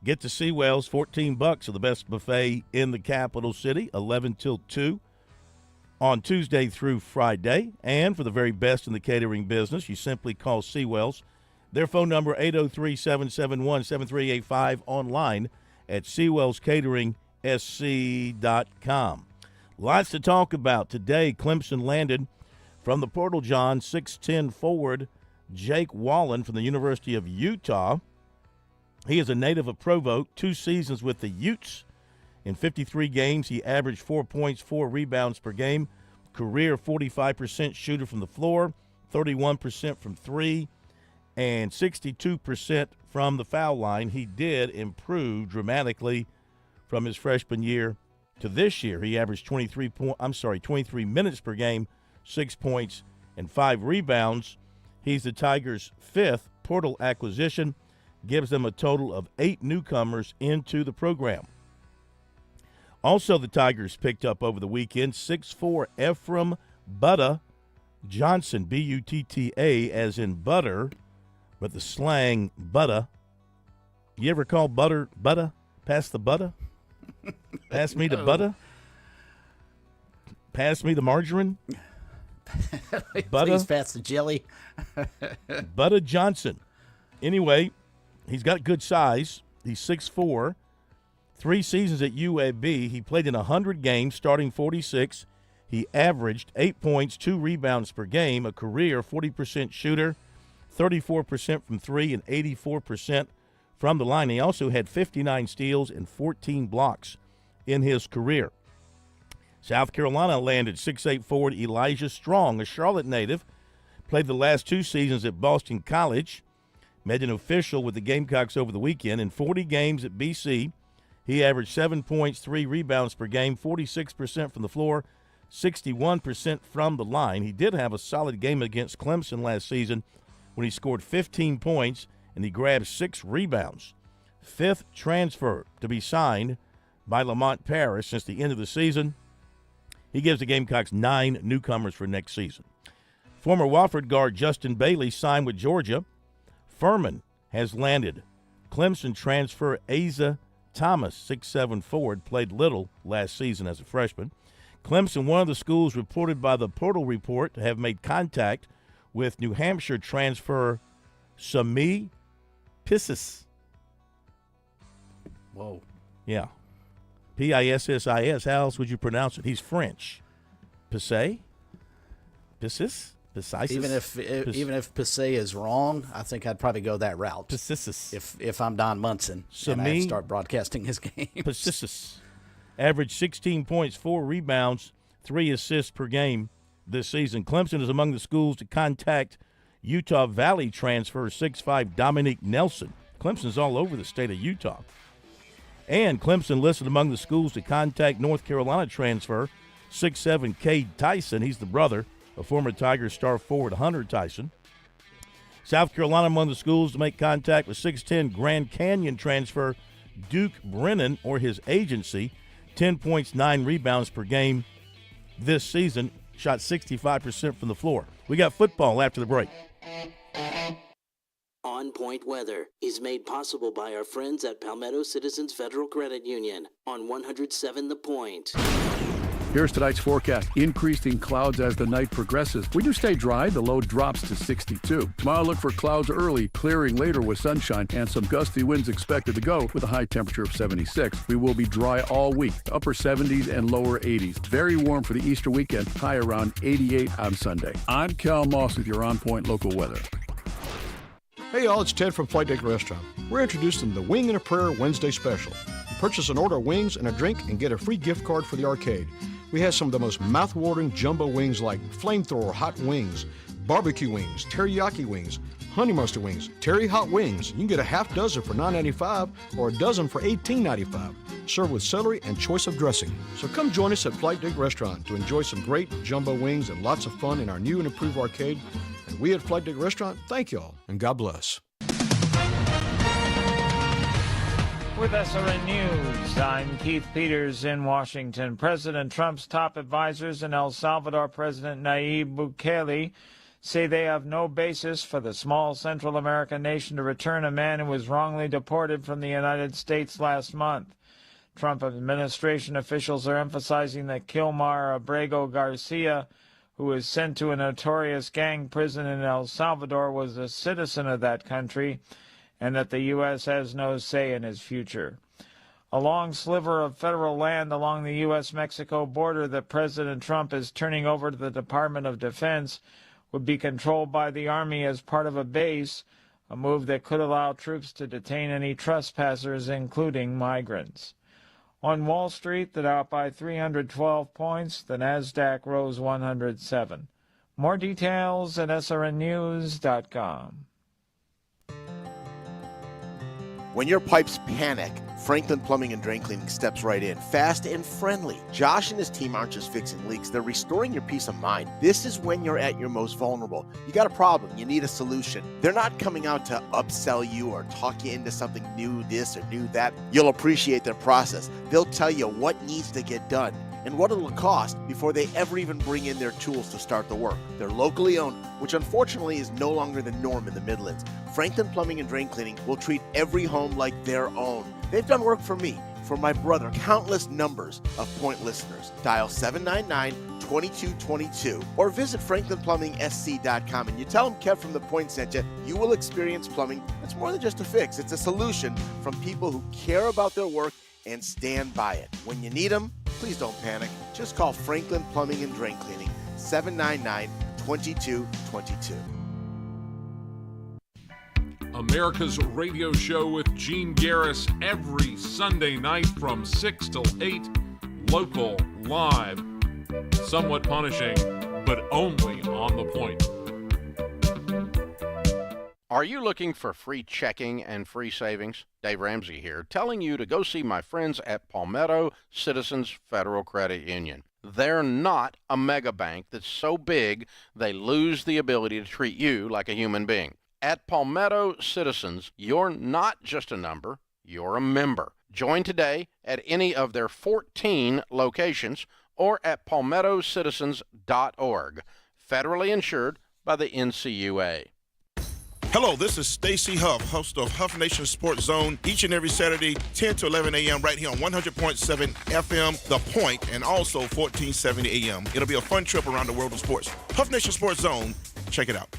Get to Seawells, $14 for the best buffet in the capital city, 11 till 2 on Tuesday through Friday. And for the very best in the catering business, you simply call Seawells. Their phone number, 803-771-7385, online at SeawellsCateringSC.com. Lots to talk about today. Clemson landed from the portal, John, 6'10" forward Jake Wallen from the University of Utah. He is a native of Provo, 2 seasons with the Utes. In 53 games, he averaged 4 points, 4 rebounds per game. Career 45% shooter from the floor, 31% from 3, and 62% from the foul line. He did improve dramatically from his freshman year to this year. He averaged 23 minutes per game, 6 points, and 5 rebounds. He's the Tigers' 5th portal acquisition, gives them a total of 8 newcomers into the program. Also, the Tigers picked up over the weekend 6'4" Ephraim Butta Johnson, B-U-T-T-A, as in butter, but the slang Butta. You ever call butter? Pass the butter? Pass me the butter? Pass me the margarine? Please pass the jelly. Butta Johnson. Anyway, he's got good size. He's 6'4". 3 seasons at UAB. He played in 100 games, starting 46. He averaged 8 points, 2 rebounds per game, a career 40% shooter, 34% from 3, and 84% from the line. He also had 59 steals and 14 blocks in his career. South Carolina landed 6'8" forward Elijah Strong, a Charlotte native. Played the last 2 seasons at Boston College. Made an official with the Gamecocks over the weekend. In 40 games at BC, he averaged 7 points, 3 rebounds per game, 46% from the floor, 61% from the line. He did have a solid game against Clemson last season when he scored 15 points and he grabbed 6 rebounds. 5th transfer to be signed by Lamont Paris since the end of the season. He gives the Gamecocks 9 newcomers for next season. Former Wofford guard Justin Bailey signed with Georgia. Furman has landed Clemson transfer Asa Thomas, 6'7" forward, played little last season as a freshman. Clemson, one of the schools reported by the Portal Report to have made contact with New Hampshire transfer Sami Pissis. Whoa. Yeah. Pissis. How else would you pronounce it? He's French. Pisset? Pissis? Pissis? Even if Pisset is wrong, I think I'd probably go that route. Pissis. If I'm Don Munson and I start broadcasting his game. Pissis. Averaged 16 points, 4 rebounds, 3 assists per game this season. Clemson is among the schools to contact Utah Valley transfer 6'5" Dominique Nelson. Clemson's all over the state of Utah. And Clemson listed among the schools to contact North Carolina transfer 6'7" Cade Tyson. He's the brother of former Tigers star forward Hunter Tyson. South Carolina among the schools to make contact with 6'10" Grand Canyon transfer Duke Brennan or his agency. 10 points, 9 rebounds per game this season. Shot 65% from the floor. We got football after the break. On Point Weather is made possible by our friends at Palmetto Citizens Federal Credit Union on 107 The Point. Here's tonight's forecast. Increasing clouds as the night progresses. We do stay dry. The low drops to 62. Tomorrow, look for clouds early, clearing later with sunshine and some gusty winds expected to go with a high temperature of 76. We will be dry all week, upper 70s and lower 80s. Very warm for the Easter weekend, high around 88 on Sunday. I'm Cal Moss with your On Point local weather. Hey y'all, it's Ted from Flight Deck Restaurant. We're introducing the Wing and a Prayer Wednesday special. Purchase an order of wings and a drink and get a free gift card for the arcade. We have some of the most mouth-watering jumbo wings like flamethrower hot wings, barbecue wings, teriyaki wings, honey mustard wings, terry hot wings. You can get a half dozen for $9.95 or a dozen for $18.95. Served with celery and choice of dressing. So come join us at Flight Deck Restaurant to enjoy some great jumbo wings and lots of fun in our new and improved arcade. And we at Flight Deck Restaurant thank y'all and God bless. With SRN News, I'm Keith Peters in Washington. President Trump's top advisors in El Salvador, President Nayib Bukele, say they have no basis for the small Central American nation to return a man who was wrongly deported from the United States last month. Trump administration officials are emphasizing that Kilmar Abrego Garcia, who was sent to a notorious gang prison in El Salvador, was a citizen of that country, and that the U.S. has no say in his future. A long sliver of federal land along the U.S.-Mexico border that President Trump is turning over to the Department of Defense would be controlled by the Army as part of a base, a move that could allow troops to detain any trespassers, including migrants. On Wall Street, the Dow up by 312 points, the Nasdaq rose 107. More details at srnnews.com. When your pipes panic, Franklin Plumbing and Drain Cleaning steps right in, fast and friendly. Josh and his team aren't just fixing leaks, they're restoring your peace of mind. This is when you're at your most vulnerable. You got a problem, you need a solution. They're not coming out to upsell you or talk you into something new this or new that. You'll appreciate their process. They'll tell you what needs to get done and what it'll cost before they ever even bring in their tools to start the work. They're locally owned, which unfortunately is no longer the norm in the Midlands. Franklin Plumbing and Drain Cleaning will treat every home like their own. They've done work for me, For my brother, countless numbers of Point listeners, dial 799-2222 or visit franklinplumbing.sc.com and you tell them Kev from The Point sent you. You will experience plumbing that's more than just a fix. It's a solution from people who care about their work and stand by it. When you need them, please don't panic. Just call Franklin Plumbing and Drain Cleaning, 799-2222. America's radio show with Gene Garris every Sunday night from 6 till 8. Local, live, somewhat punishing, but only on The Point. Are you looking for free checking and free savings? Dave Ramsey here, telling you to go see my friends at Palmetto Citizens Federal Credit Union. They're not a mega bank that's so big they lose the ability to treat you like a human being. At Palmetto Citizens, you're not just a number, you're a member. Join today at any of their 14 locations or at palmettocitizens.org. Federally insured by the NCUA. Hello, this is Stacy Huff, host of Huff Nation Sports Zone, each and every Saturday, 10 to 11 a.m. right here on 100.7 FM, The Point, and also 1470 a.m. It'll be a fun trip around the world of sports. Huff Nation Sports Zone, check it out.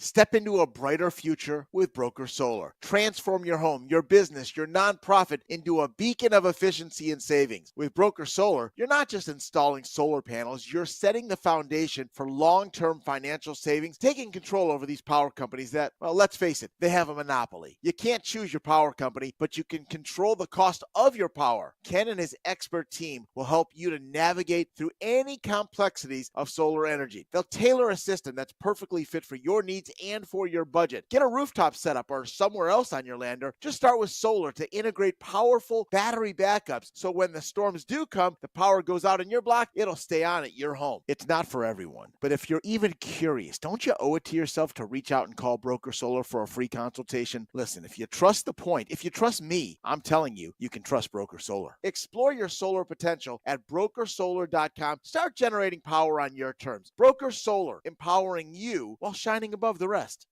Step into a brighter future with Broker Solar. Transform your home, your business, your nonprofit into a beacon of efficiency and savings. With Broker Solar, you're not just installing solar panels, you're setting the foundation for long-term financial savings, taking control over these power companies that, well, let's face it, they have a monopoly. You can't choose your power company, but you can control the cost of your power. Ken and his expert team will help you to navigate through any complexities of solar energy. They'll tailor a system that's perfectly fit for your needs and for your budget. Get a rooftop setup or somewhere else on your land, or just start with solar to integrate powerful battery backups so when the storms do come, the power goes out in your block, it'll stay on at your home. It's not for everyone, but if you're even curious, don't you owe it to yourself to reach out and call Broker Solar for a free consultation? Listen, if you trust The Point, if you trust me, I'm telling you, you can trust Broker Solar. Explore your solar potential at brokersolar.com. Start generating power on your terms. Broker Solar, empowering you while shining above the rest.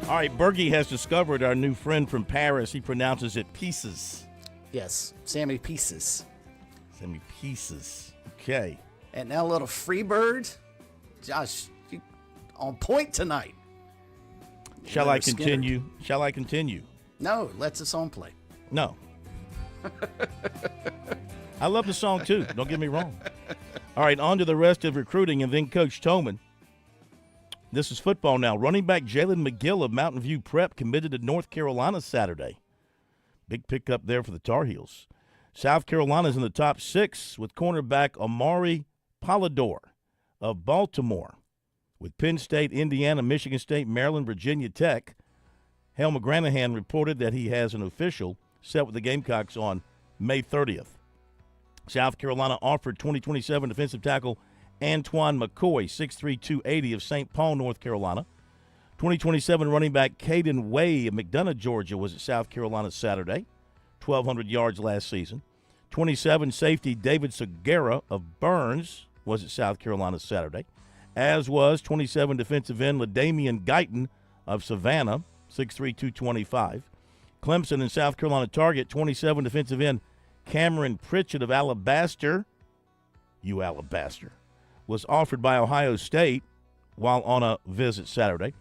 All right, Bergie has discovered our new friend from Paris. He pronounces it Pieces. Yes, Sammy Pieces. Sammy Pieces. Okay. And now a little Freebird. Josh, you on point tonight. Shall I continue? Shall I continue? No, let's the song play. No. I love the song, too. Don't get me wrong. All right, on to the rest of recruiting, and then Coach Toman. This is football now. Running back Jalen McGill of Mountain View Prep committed to North Carolina Saturday. Big pickup there for the Tar Heels. South Carolina's in the top 6 with cornerback Amari Polidor of Baltimore. With Penn State, Indiana, Michigan State, Maryland, Virginia Tech, Hale McGranahan reported that he has an official set with the Gamecocks on May 30th. South Carolina offered 2027 defensive tackle Antoine McCoy, 6'3", 280 of St. Paul, North Carolina. 2027 running back Caden Way of McDonough, Georgia, was at South Carolina Saturday, 1,200 yards last season. 27 safety David Segura of Burns was at South Carolina Saturday, as was 27 defensive end LaDamian Guyton of Savannah, 6'3", 225. Clemson and South Carolina target 27 defensive end Cameron Pritchett of Alabaster, was offered by Ohio State while on a visit Saturday.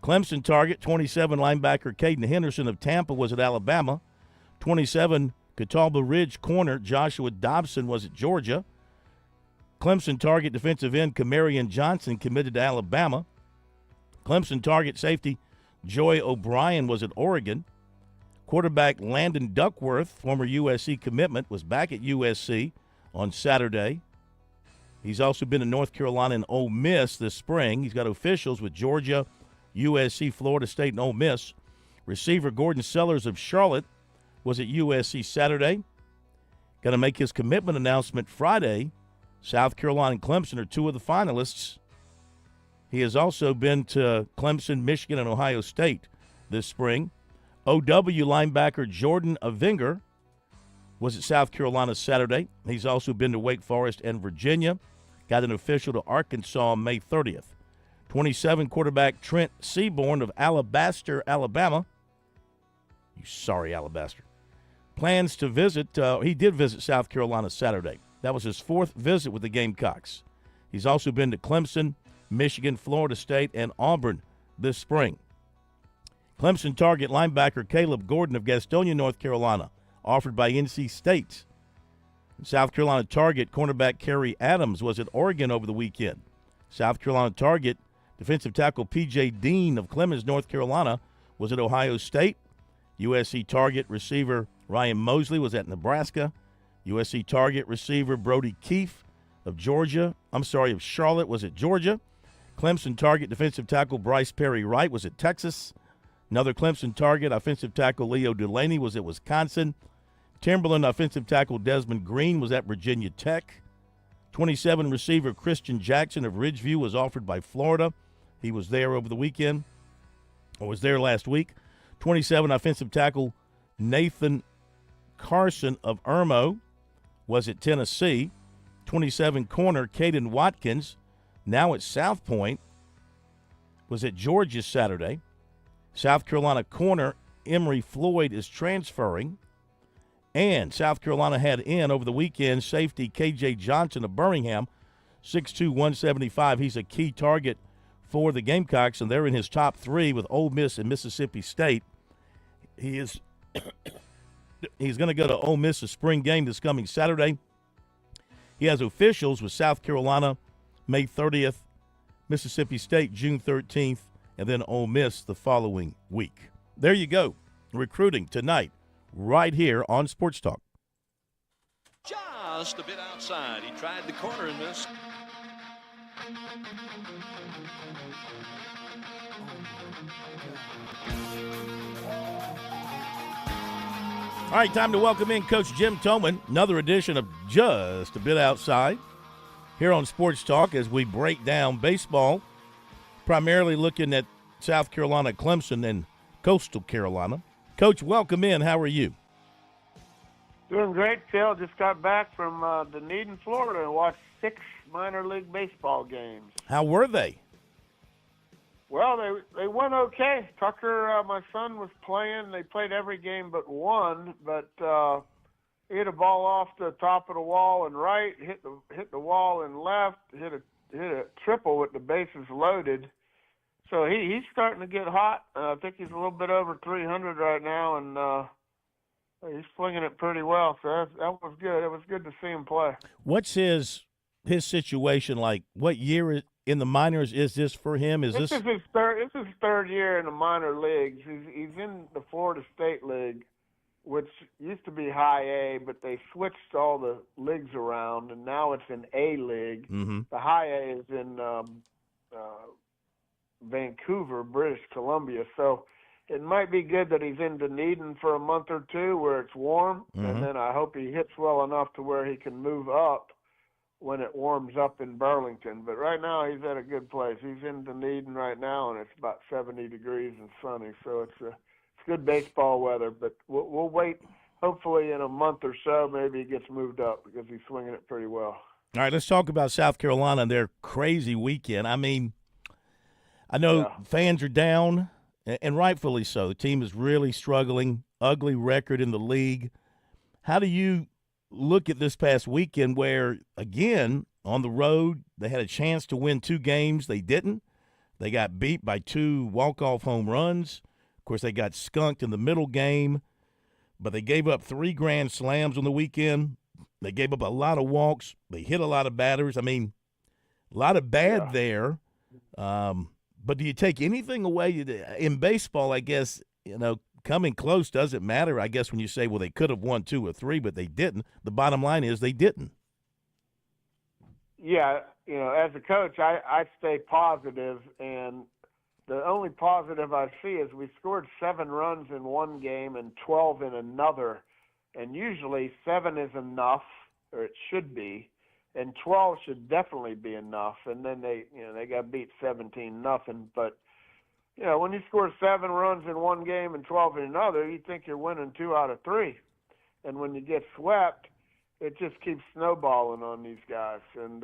Clemson target 27 linebacker Caden Henderson of Tampa was at Alabama. 27 Catawba Ridge corner Joshua Dobson was at Georgia. Clemson target defensive end Camarion Johnson committed to Alabama. Clemson target safety Joy O'Brien was at Oregon. Quarterback Landon Duckworth, former USC commitment, was back at USC on Saturday. He's also been in North Carolina and Ole Miss this spring. He's got officials with Georgia, USC, Florida State, and Ole Miss. Receiver Gordon Sellers of Charlotte was at USC Saturday. Going to make his commitment announcement Friday. South Carolina and Clemson are two of the finalists. He has also been to Clemson, Michigan, and Ohio State this spring. OW linebacker Jordan Avinger was at South Carolina Saturday. He's also been to Wake Forest and Virginia. Got an official to Arkansas May 30th. 27 quarterback Trent Seaborn of Alabaster, Alabama. You sorry, Alabaster. Plans to visit, he did visit South Carolina Saturday. That was his 4th visit with the Gamecocks. He's also been to Clemson, Michigan, Florida State, and Auburn this spring. Clemson target linebacker Caleb Gordon of Gastonia, North Carolina, offered by NC State. South Carolina target cornerback Kerry Adams was at Oregon over the weekend. South Carolina target defensive tackle P.J. Dean of Clemens, North Carolina, was at Ohio State. USC target receiver Ryan Mosley was at Nebraska. USC target receiver Brody Keefe of Charlotte was at Georgia. Clemson target defensive tackle Bryce Perry Wright was at Texas. Another Clemson target offensive tackle Leo Delaney was at Wisconsin. Timberland offensive tackle Desmond Green was at Virginia Tech. 27 receiver Christian Jackson of Ridgeview was offered by Florida. He was there over the weekend, or was there last week. 27 offensive tackle Nathan Carson of Irmo was at Tennessee. 27 corner Caden Watkins, now at South Point, was at Georgia Saturday. South Carolina corner Emory Floyd is transferring. And South Carolina had in over the weekend safety K.J. Johnson of Birmingham, 6'2", 175. He's a key target for the Gamecocks, and they're in his top 3 with Ole Miss and Mississippi State. He's going to go to Ole Miss a spring game this coming Saturday. He has officials with South Carolina May 30th, Mississippi State June 13th, and then Ole Miss the following week. There you go. Recruiting tonight, right here on Sports Talk. Just a bit outside. He tried the corner and missed. All right, time to welcome in Coach Jim Toman. Another edition of Just a Bit Outside here on Sports Talk as we break down baseball, primarily looking at South Carolina, Clemson, and Coastal Carolina. Coach, welcome in. How are you? Doing great, Phil. Just got back from Dunedin, Florida, and watched 6 minor league baseball games. How were they? Well, they went okay. Tucker, my son, was playing. They played every game but one, but he hit a ball off the top of the wall and right, hit the wall and left, hit a triple with the bases loaded. So he's starting to get hot. I think he's a little bit over 300 right now, and he's swinging it pretty well. So that was good. It was good to see him play. What's his situation like? What year in the minors is this for him? This is his third year in the minor leagues. He's in the Florida State League, which used to be High A, but they switched all the leagues around, and now it's in A League. Mm-hmm. The High A is in Vancouver, British Columbia. So it might be good that he's in Dunedin for a month or two where it's warm, and then I hope he hits well enough to where he can move up when it warms up in Burlington. But right now he's at a good place. He's in Dunedin right now, and it's about 70 degrees and sunny, so it's good baseball weather. But we'll wait. Hopefully in a month or so maybe he gets moved up because he's swinging it pretty well. All right, let's talk about South Carolina and their crazy weekend. I mean, I know fans are down, and rightfully so. The team is really struggling, ugly record in the league. How do you look at this past weekend where, again, on the road, they had a chance to win 2 games. They didn't. They got beat by 2 walk-off home runs. Of course, they got skunked in the middle game, but they gave up 3 grand slams on the weekend. They gave up a lot of walks. They hit a lot of batters. I mean, a lot of bad there. But do you take anything away? In baseball, I guess, coming close doesn't matter, I guess, when you say, well, they could have won 2 or 3, but they didn't. The bottom line is they didn't. Yeah, as a coach, I stay positive, and the only positive I see is we scored 7 runs in one game and 12 in another, and usually 7 is enough, or it should be, and 12 should definitely be enough. And then they got beat 17-0, but when you score 7 runs in one game and 12 in another, you think you're winning 2 out of 3. And when you get swept, it just keeps snowballing on these guys. And,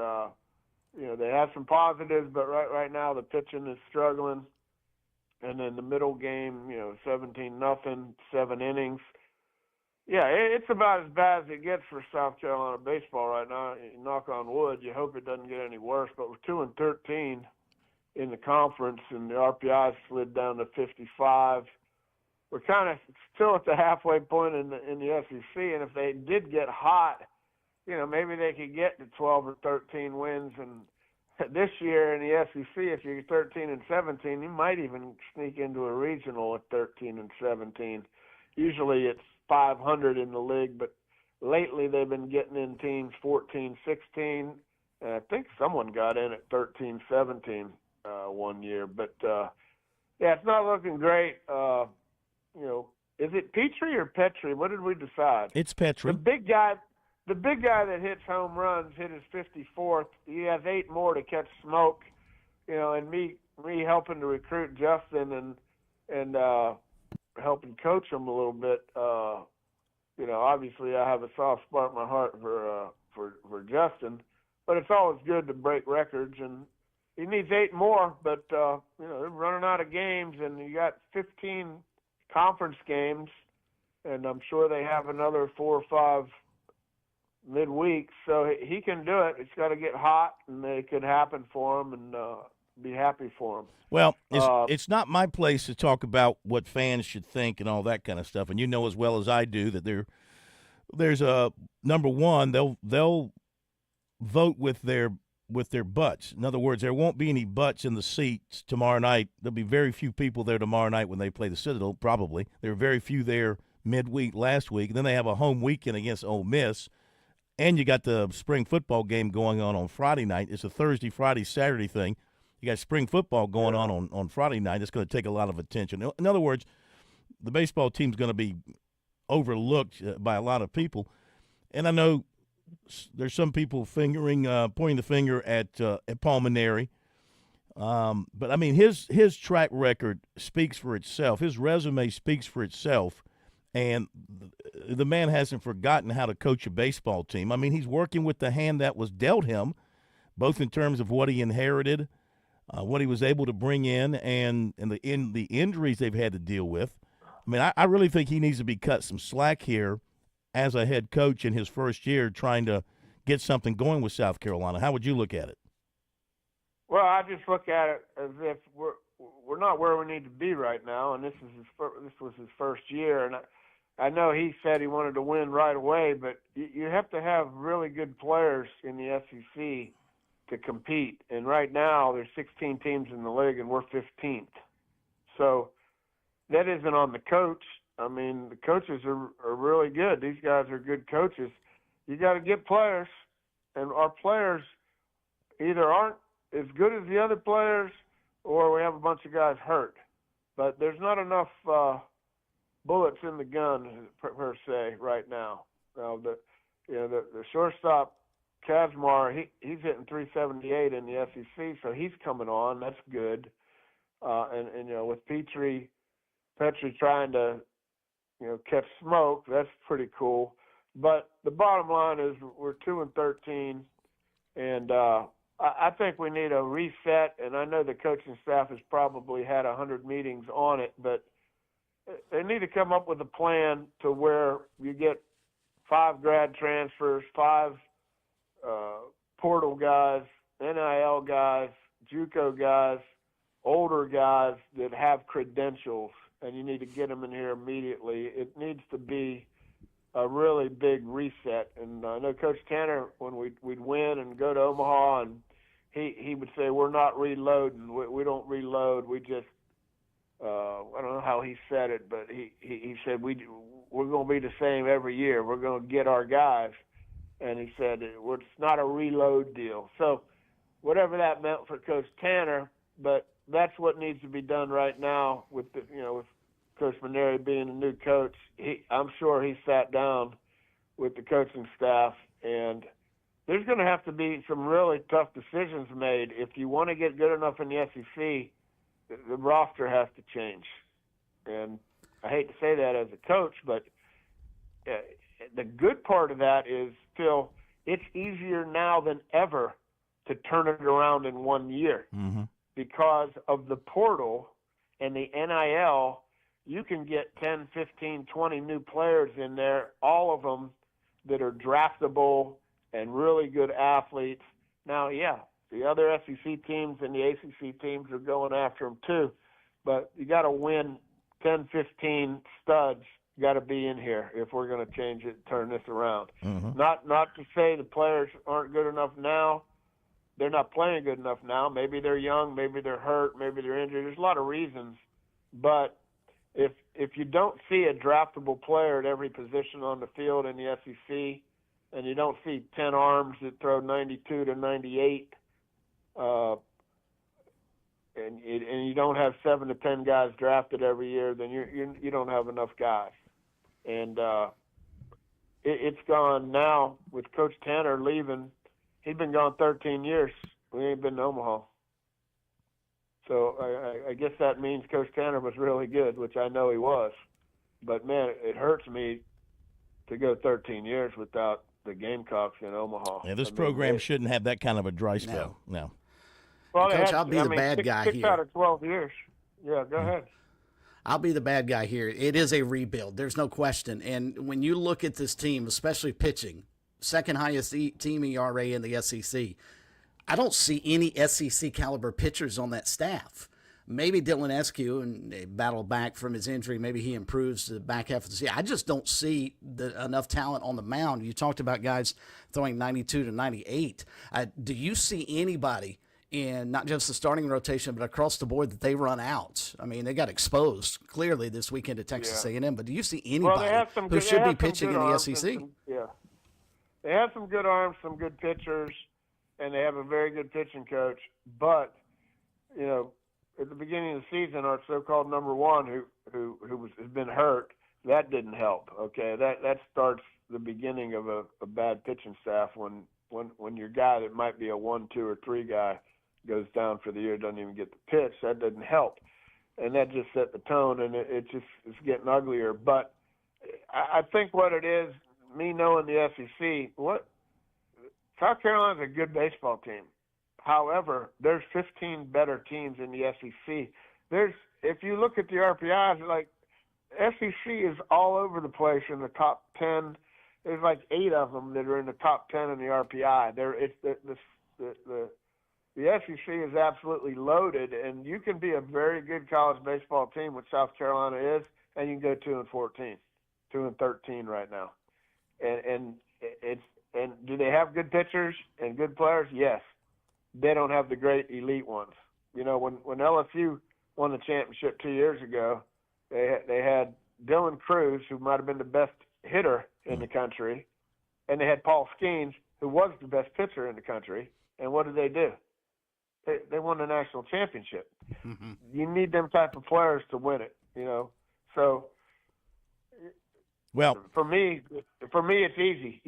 they have some positives, but right now the pitching is struggling. And then the middle game, 17-0, 7 innings. Yeah, it's about as bad as it gets for South Carolina baseball right now. Knock on wood. You hope it doesn't get any worse. But we're 2-13 in the conference, and the RPI slid down to 55. We're kind of still at the halfway point in the SEC, and if they did get hot, maybe they could get to 12 or 13 wins. And this year in the SEC, if you're 13-17, you might even sneak into a regional at 13-17. Usually it's 500 in the league, but lately they've been getting in teams 14-16, and I think someone got in at 13-17 one year. But, it's not looking great. Is it Petrie or Petrie? What did we decide? It's Petrie. The big guy that hits home runs hit his 54th. He has 8 more to catch smoke. And me helping to recruit Justin and helping coach him a little bit. Obviously I have a soft spot in my heart for Justin, but it's always good to break records, and he needs 8 more. But they're running out of games, and you got 15 conference games, and I'm sure they have another 4 or 5 midweek, so he can do it. It's got to get hot, and it could happen for him, and be happy for him. Well, it's not my place to talk about what fans should think and all that kind of stuff. And you know as well as I do that there's a number one, they'll vote with their butts. In other words, there won't be any butts in the seats tomorrow night. There'll be very few people there tomorrow night when they play the Citadel. Probably there were very few there midweek last week. And then they have a home weekend against Ole Miss. And you got the spring football game going on Friday night. It's a Thursday, Friday, Saturday thing. You got spring football going on Friday night. It's going to take a lot of attention. In other words, the baseball team's going to be overlooked by a lot of people. And I know there's some people pointing the finger at Paul Maneri. But, I mean, his track record speaks for itself. His resume speaks for itself. And the man hasn't forgotten how to coach a baseball team. I mean, he's working with the hand that was dealt him, both in terms of what he inherited, what he was able to bring in, and the injuries they've had to deal with. I mean, I really think he needs to be cut some slack here as a head coach in his first year trying to get something going with South Carolina. How would you look at it? Well, I just look at it as if we're not where we need to be right now, and this was his first year, and I know he said he wanted to win right away, but you have to have really good players in the SEC to compete. And right now there's 16 teams in the league, and we're 15th. So that isn't on the coach. I mean, the coaches are really good. These guys are good coaches. You got to get players, and our players either aren't as good as the other players or we have a bunch of guys hurt. But there's not enough bullets in the gun per se right now. The shortstop Kazmar, he's hitting 378 in the SEC, so he's coming on. That's good. And with Petrie trying to catch smoke, that's pretty cool. But the bottom line is we're 2-13, and I think we need a reset. And I know the coaching staff has probably had 100 meetings on it, but they need to come up with a plan to where you get 5 grad transfers, 5 portal guys, NIL guys, JUCO guys, older guys that have credentials, and you need to get them in here immediately. It needs to be a really big reset. And I know Coach Tanner, when we'd win and go to Omaha, and he would say, we're not reloading. We don't reload. We just I don't know how he said it, but he said we're going to be the same every year. We're going to get our guys. And he said it's not a reload deal. So whatever that meant for Coach Tanner, but that's what needs to be done right now with with Coach Maneri being a new coach. I'm sure he sat down with the coaching staff, and there's going to have to be some really tough decisions made. If you want to get good enough in the SEC, the roster has to change. And I hate to say that as a coach, but the good part of that is still it's easier now than ever to turn it around in 1 year. Because of the portal and the NIL, you can get 10, 15, 20 new players in there, all of them that are draftable and really good athletes. Now, yeah, the other SEC teams and the ACC teams are going after them too, but you got to win 10, 15 studs got to be in here if we're going to change it, turn this around. Not to say the players aren't good enough now. They're not playing good enough now. Maybe they're young, maybe they're hurt, maybe they're injured. There's a lot of reasons. But if you don't see a draftable player at every position on the field in the SEC, and you don't see 10 arms that throw 92 to 98, and you don't have 7 to 10 guys drafted every year, then you don't have enough guys. And it's gone now with Coach Tanner leaving. He's been gone 13 years. We ain't been to Omaha. So I guess that means Coach Tanner was really good, which I know he was. But, man, it hurts me to go 13 years without the Gamecocks in Omaha. Yeah, this program shouldn't have that kind of a dry spell. No. Well, Coach, I'll be the bad guy six here. out of 12 years. Yeah, go ahead. I'll be the bad guy here. It is a rebuild. There's no question. And when you look at this team, especially pitching, second highest team ERA in the SEC, I don't see any SEC caliber pitchers on that staff. Maybe Dylan Eskew, and they battle back from his injury. Maybe he improves the back half of the season. I just don't see enough talent on the mound. You talked about guys throwing 92 to 98. Do you see anybody in not just the starting rotation, but across the board that they run out? I mean, they got exposed clearly this weekend at Texas A&M, but do you see anybody who should be pitching in the SEC? Yeah. They have some good arms, some good pitchers, and they have a very good pitching coach. But, you know, at the beginning of the season, our so-called number one who has been hurt, that didn't help, okay? That starts the beginning of a bad pitching staff when your guy that might be a 1, 2, or 3 guy goes down for the year, doesn't even get the pitch. That doesn't help. And that just set the tone, and it's getting uglier. But I think what it is, me knowing the SEC, South Carolina's a good baseball team. However, there's 15 better teams in the SEC. If you look at the RPIs, like SEC is all over the place in the top 10. There's like 8 of them that are in the top 10 in the RPI. The SEC is absolutely loaded, and you can be a very good college baseball team, which South Carolina is, and you can go 2-14, 2-13 right now. And do they have good pitchers and good players? Yes. They don't have the great elite ones. You know, when LSU won the championship 2 years ago, they had Dylan Cruz, who might have been the best hitter in the country, and they had Paul Skeens, who was the best pitcher in the country. And what did they do? They won the national championship. You need them type of players to win it, you know. So, well, for me, it's easy.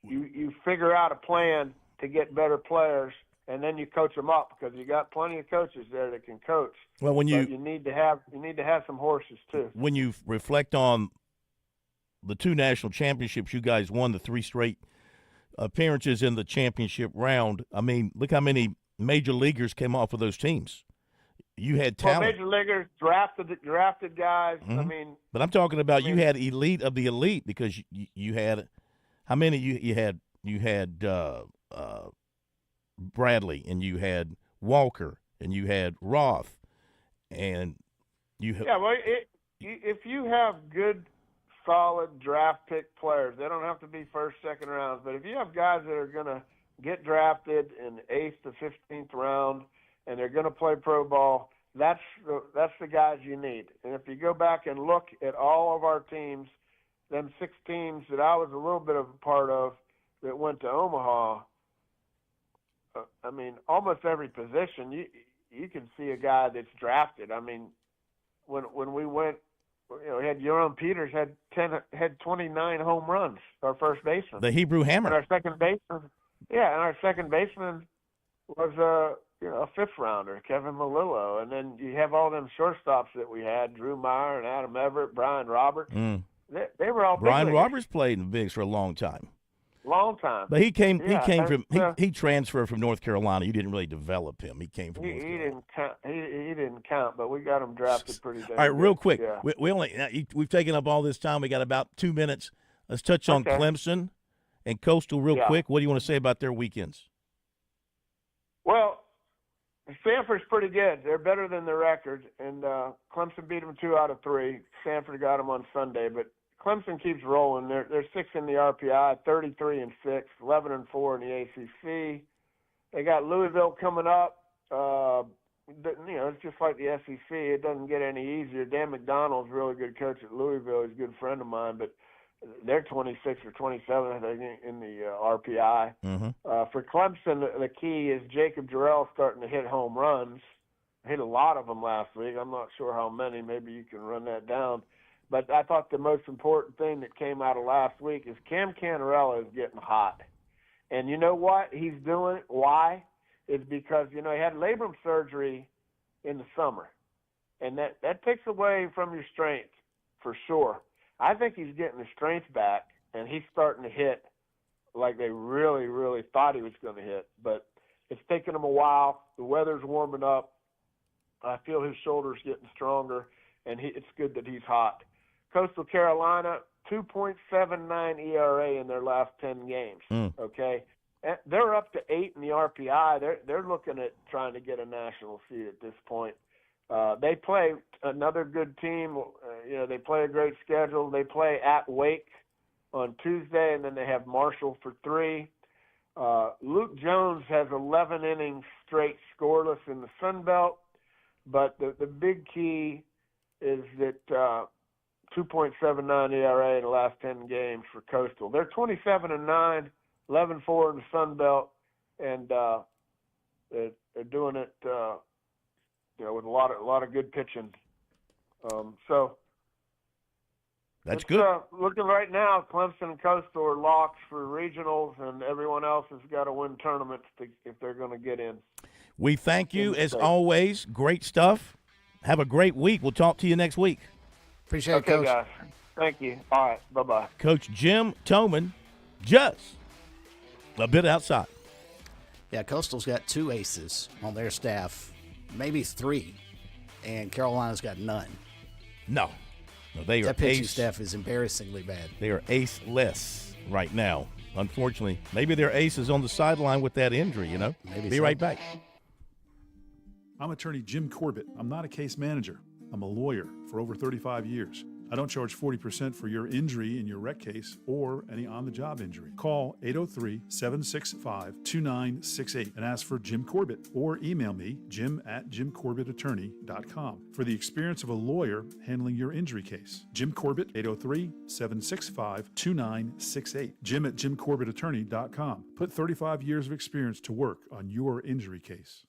You figure out a plan to get better players, and then you coach them up because you got plenty of coaches there that can coach. Well, when you need to have some horses too. When you reflect on the 2 national championships you guys won, the 3 straight appearances in the championship round, I mean, look how many major leaguers came off of those teams. You had talent. Well, major leaguers drafted guys. I mean, but I'm talking about you had elite of the elite because you had how many you had Bradley, and you had Walker, and you had Roth, and you well, if you have good, solid draft pick players, they don't have to be first, second rounds, but if you have guys that are going to get drafted in the 8th to 15th round, and they're going to play pro ball, that's the guys you need. And if you go back and look at all of our teams, them 6 teams that I was a little bit of a part of that went to Omaha, I mean, almost every position, you can see a guy that's drafted. I mean, when we went, you know, we had Euron Peters had 29 home runs, our first baseman. The Hebrew Hammer. And our second baseman, and our second baseman was a fifth rounder, Kevin Malillo, and then you have all them shortstops that we had: Drew Meyer and Adam Everett, Brian Roberts. They were all Brian big leaguers. Roberts played in the bigs for a long time. Long time. But he came Yeah, from he transferred from North Carolina. You didn't really develop him. He came from North Carolina. He didn't count, but we got him drafted pretty damn All right, real good. quick. Yeah. We've taken up all this time. We got about 2 minutes. Let's touch on Clemson and Coastal real quick. What do you want to say about their weekends? Well, Stanford's pretty good. They're better than their record, and Clemson beat them 2 out of 3. Stanford got them on Sunday, but Clemson keeps rolling. They're 6th in the RPI, 33-6, 11-4 in the ACC. They got Louisville coming up. It's just like the SEC. It doesn't get any easier. Dan McDonald's a really good coach at Louisville. He's a good friend of mine, but they're 26 or 27, I think, in the RPI. For Clemson, the key is Jacob Jarrell starting to hit home runs. Hit a lot of them last week. I'm not sure how many. Maybe you can run that down. But I thought the most important thing that came out of last week is Cam Canarella is getting hot. And you know what he's doing? Why? It's because, he had labrum surgery in the summer. And that takes away from your strength for sure. I think he's getting his strength back, and he's starting to hit like they really, really thought he was going to hit. But it's taken him a while. The weather's warming up. I feel his shoulder's getting stronger, and it's good that he's hot. Coastal Carolina, 2.79 ERA in their last 10 games, okay? And they're up to 8 in the RPI. They're looking at trying to get a national seed at this point. They play another good team. They play a great schedule. They play at Wake on Tuesday, and then they have Marshall for 3. Luke Jones has 11 innings straight scoreless in the Sun Belt, but the big key is that 2.79 ERA in the last 10 games for Coastal. They're 27-9, 11-4 in the Sun Belt, and they're doing it with a lot of good pitching. So that's good. Looking right now, Clemson and Coastal are locks for regionals, and everyone else has got to win tournaments if they're going to get in. We thank you, as always. Great stuff. Have a great week. We'll talk to you next week. Appreciate it, Coach. Guys. Thank you. All right. Bye-bye. Coach Jim Toman, just a bit outside. Yeah, Coastal's got 2 aces on their staff, maybe 3, and Carolina's got none. No, they are that pitching ace. staff is embarrassingly bad. They are ace-less right now, unfortunately. Maybe their ace is on the sideline with that injury, Maybe Be so. right back. I'm attorney Jim Corbett. I'm not a case manager. I'm a lawyer for over 35 years. I don't charge 40% for your injury in your rec case or any on-the-job injury. Call 803-765-2968 and ask for Jim Corbett, or email me, jim@jimcorbettattorney.com, for the experience of a lawyer handling your injury case. Jim Corbett, 803-765-2968. jim@jimcorbettattorney.com. Put 35 years of experience to work on your injury case.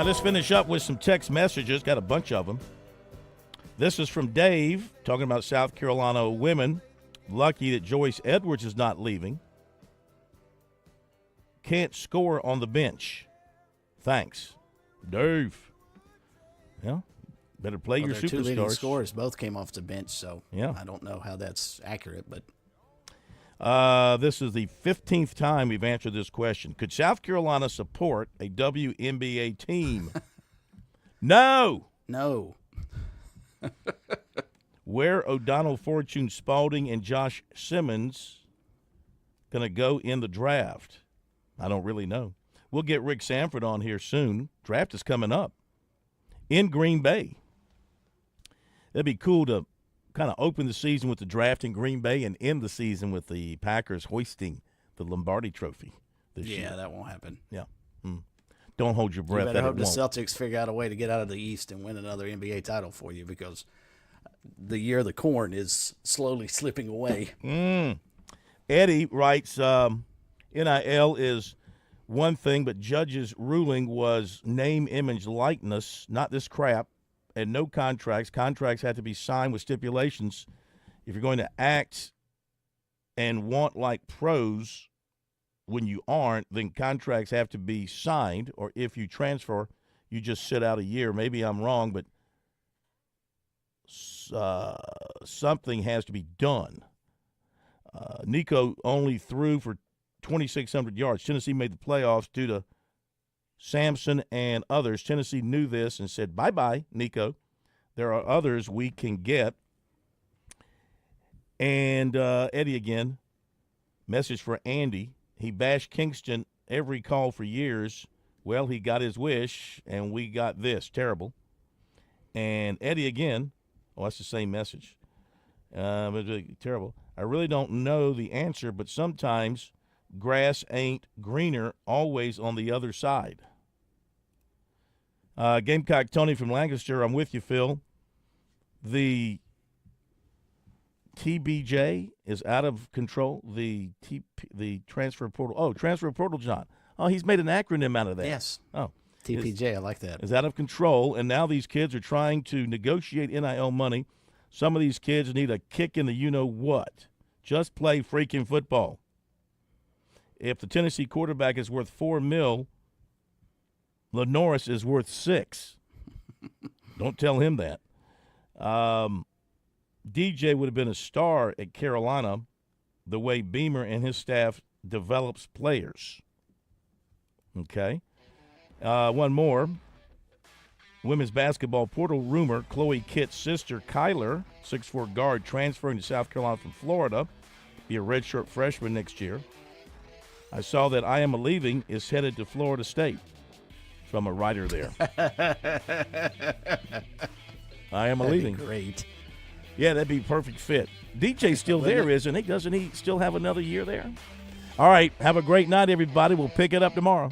Let's finish up with some text messages. Got a bunch of them. This is from Dave talking about South Carolina women. Lucky that Joyce Edwards is not leaving. Can't score on the bench. Thanks. Dave. Yeah, better play your their 2 leading superstars. scorers both came off the bench, so yeah. I don't know how that's accurate, but this is the 15th time we've answered this question. Could South Carolina support a WNBA team? No. Where O'Donnell Fortune Spalding and Josh Simmons going to go in the draft? I don't really know. We'll get Rick Sanford on here soon. Draft is coming up in Green Bay. It'd be cool to kind of open the season with the draft in Green Bay and end the season with the Packers hoisting the Lombardi Trophy this year. Yeah, that won't happen. Yeah. Don't hold your breath. You better that hope it the won't. Celtics figure out a way to get out of the East and win another NBA title for you, because the year of the corn is slowly slipping away. Eddie writes, NIL is one thing, but judges' ruling was name, image, likeness, not this crap, and no contracts. Contracts have to be signed with stipulations. If you're going to act and want like pros when you aren't, then contracts have to be signed, or if you transfer, you just sit out a year. Maybe I'm wrong, but something has to be done. Nico only threw for 2,600 yards. Tennessee made the playoffs due to Sampson and others. Tennessee knew this and said, bye-bye, Nico. There are others we can get. And Eddie again, message for Andy. He bashed Kingston every call for years. Well, he got his wish, and we got this. Terrible. And Eddie again. Oh, that's the same message. Terrible. I really don't know the answer, but sometimes grass ain't greener always on the other side. Gamecock Tony from Lancaster, I'm with you, Phil. The TBJ is out of control. The transfer portal. Oh, transfer portal, John. Oh, he's made an acronym out of that. Yes. Oh, TPJ, I like that. Is out of control, and now these kids are trying to negotiate NIL money. Some of these kids need a kick in the you-know-what. Just play freaking football. If the Tennessee quarterback is worth $4 million, LaNorris is worth $6 million. Don't tell him that. DJ would have been a star at Carolina the way Beamer and his staff develops players. Okay. One more. Women's basketball portal rumor, Chloe Kitt's sister, Kyler, 6'4" guard, transferring to South Carolina from Florida, be a redshirt freshman next year. I saw that I Am Leaving is headed to Florida State from a writer there. I Am Leaving. Great. Yeah, that'd be a perfect fit. DJ's still there, isn't he? Doesn't he still have another year there? All right, have a great night, everybody. We'll pick it up tomorrow.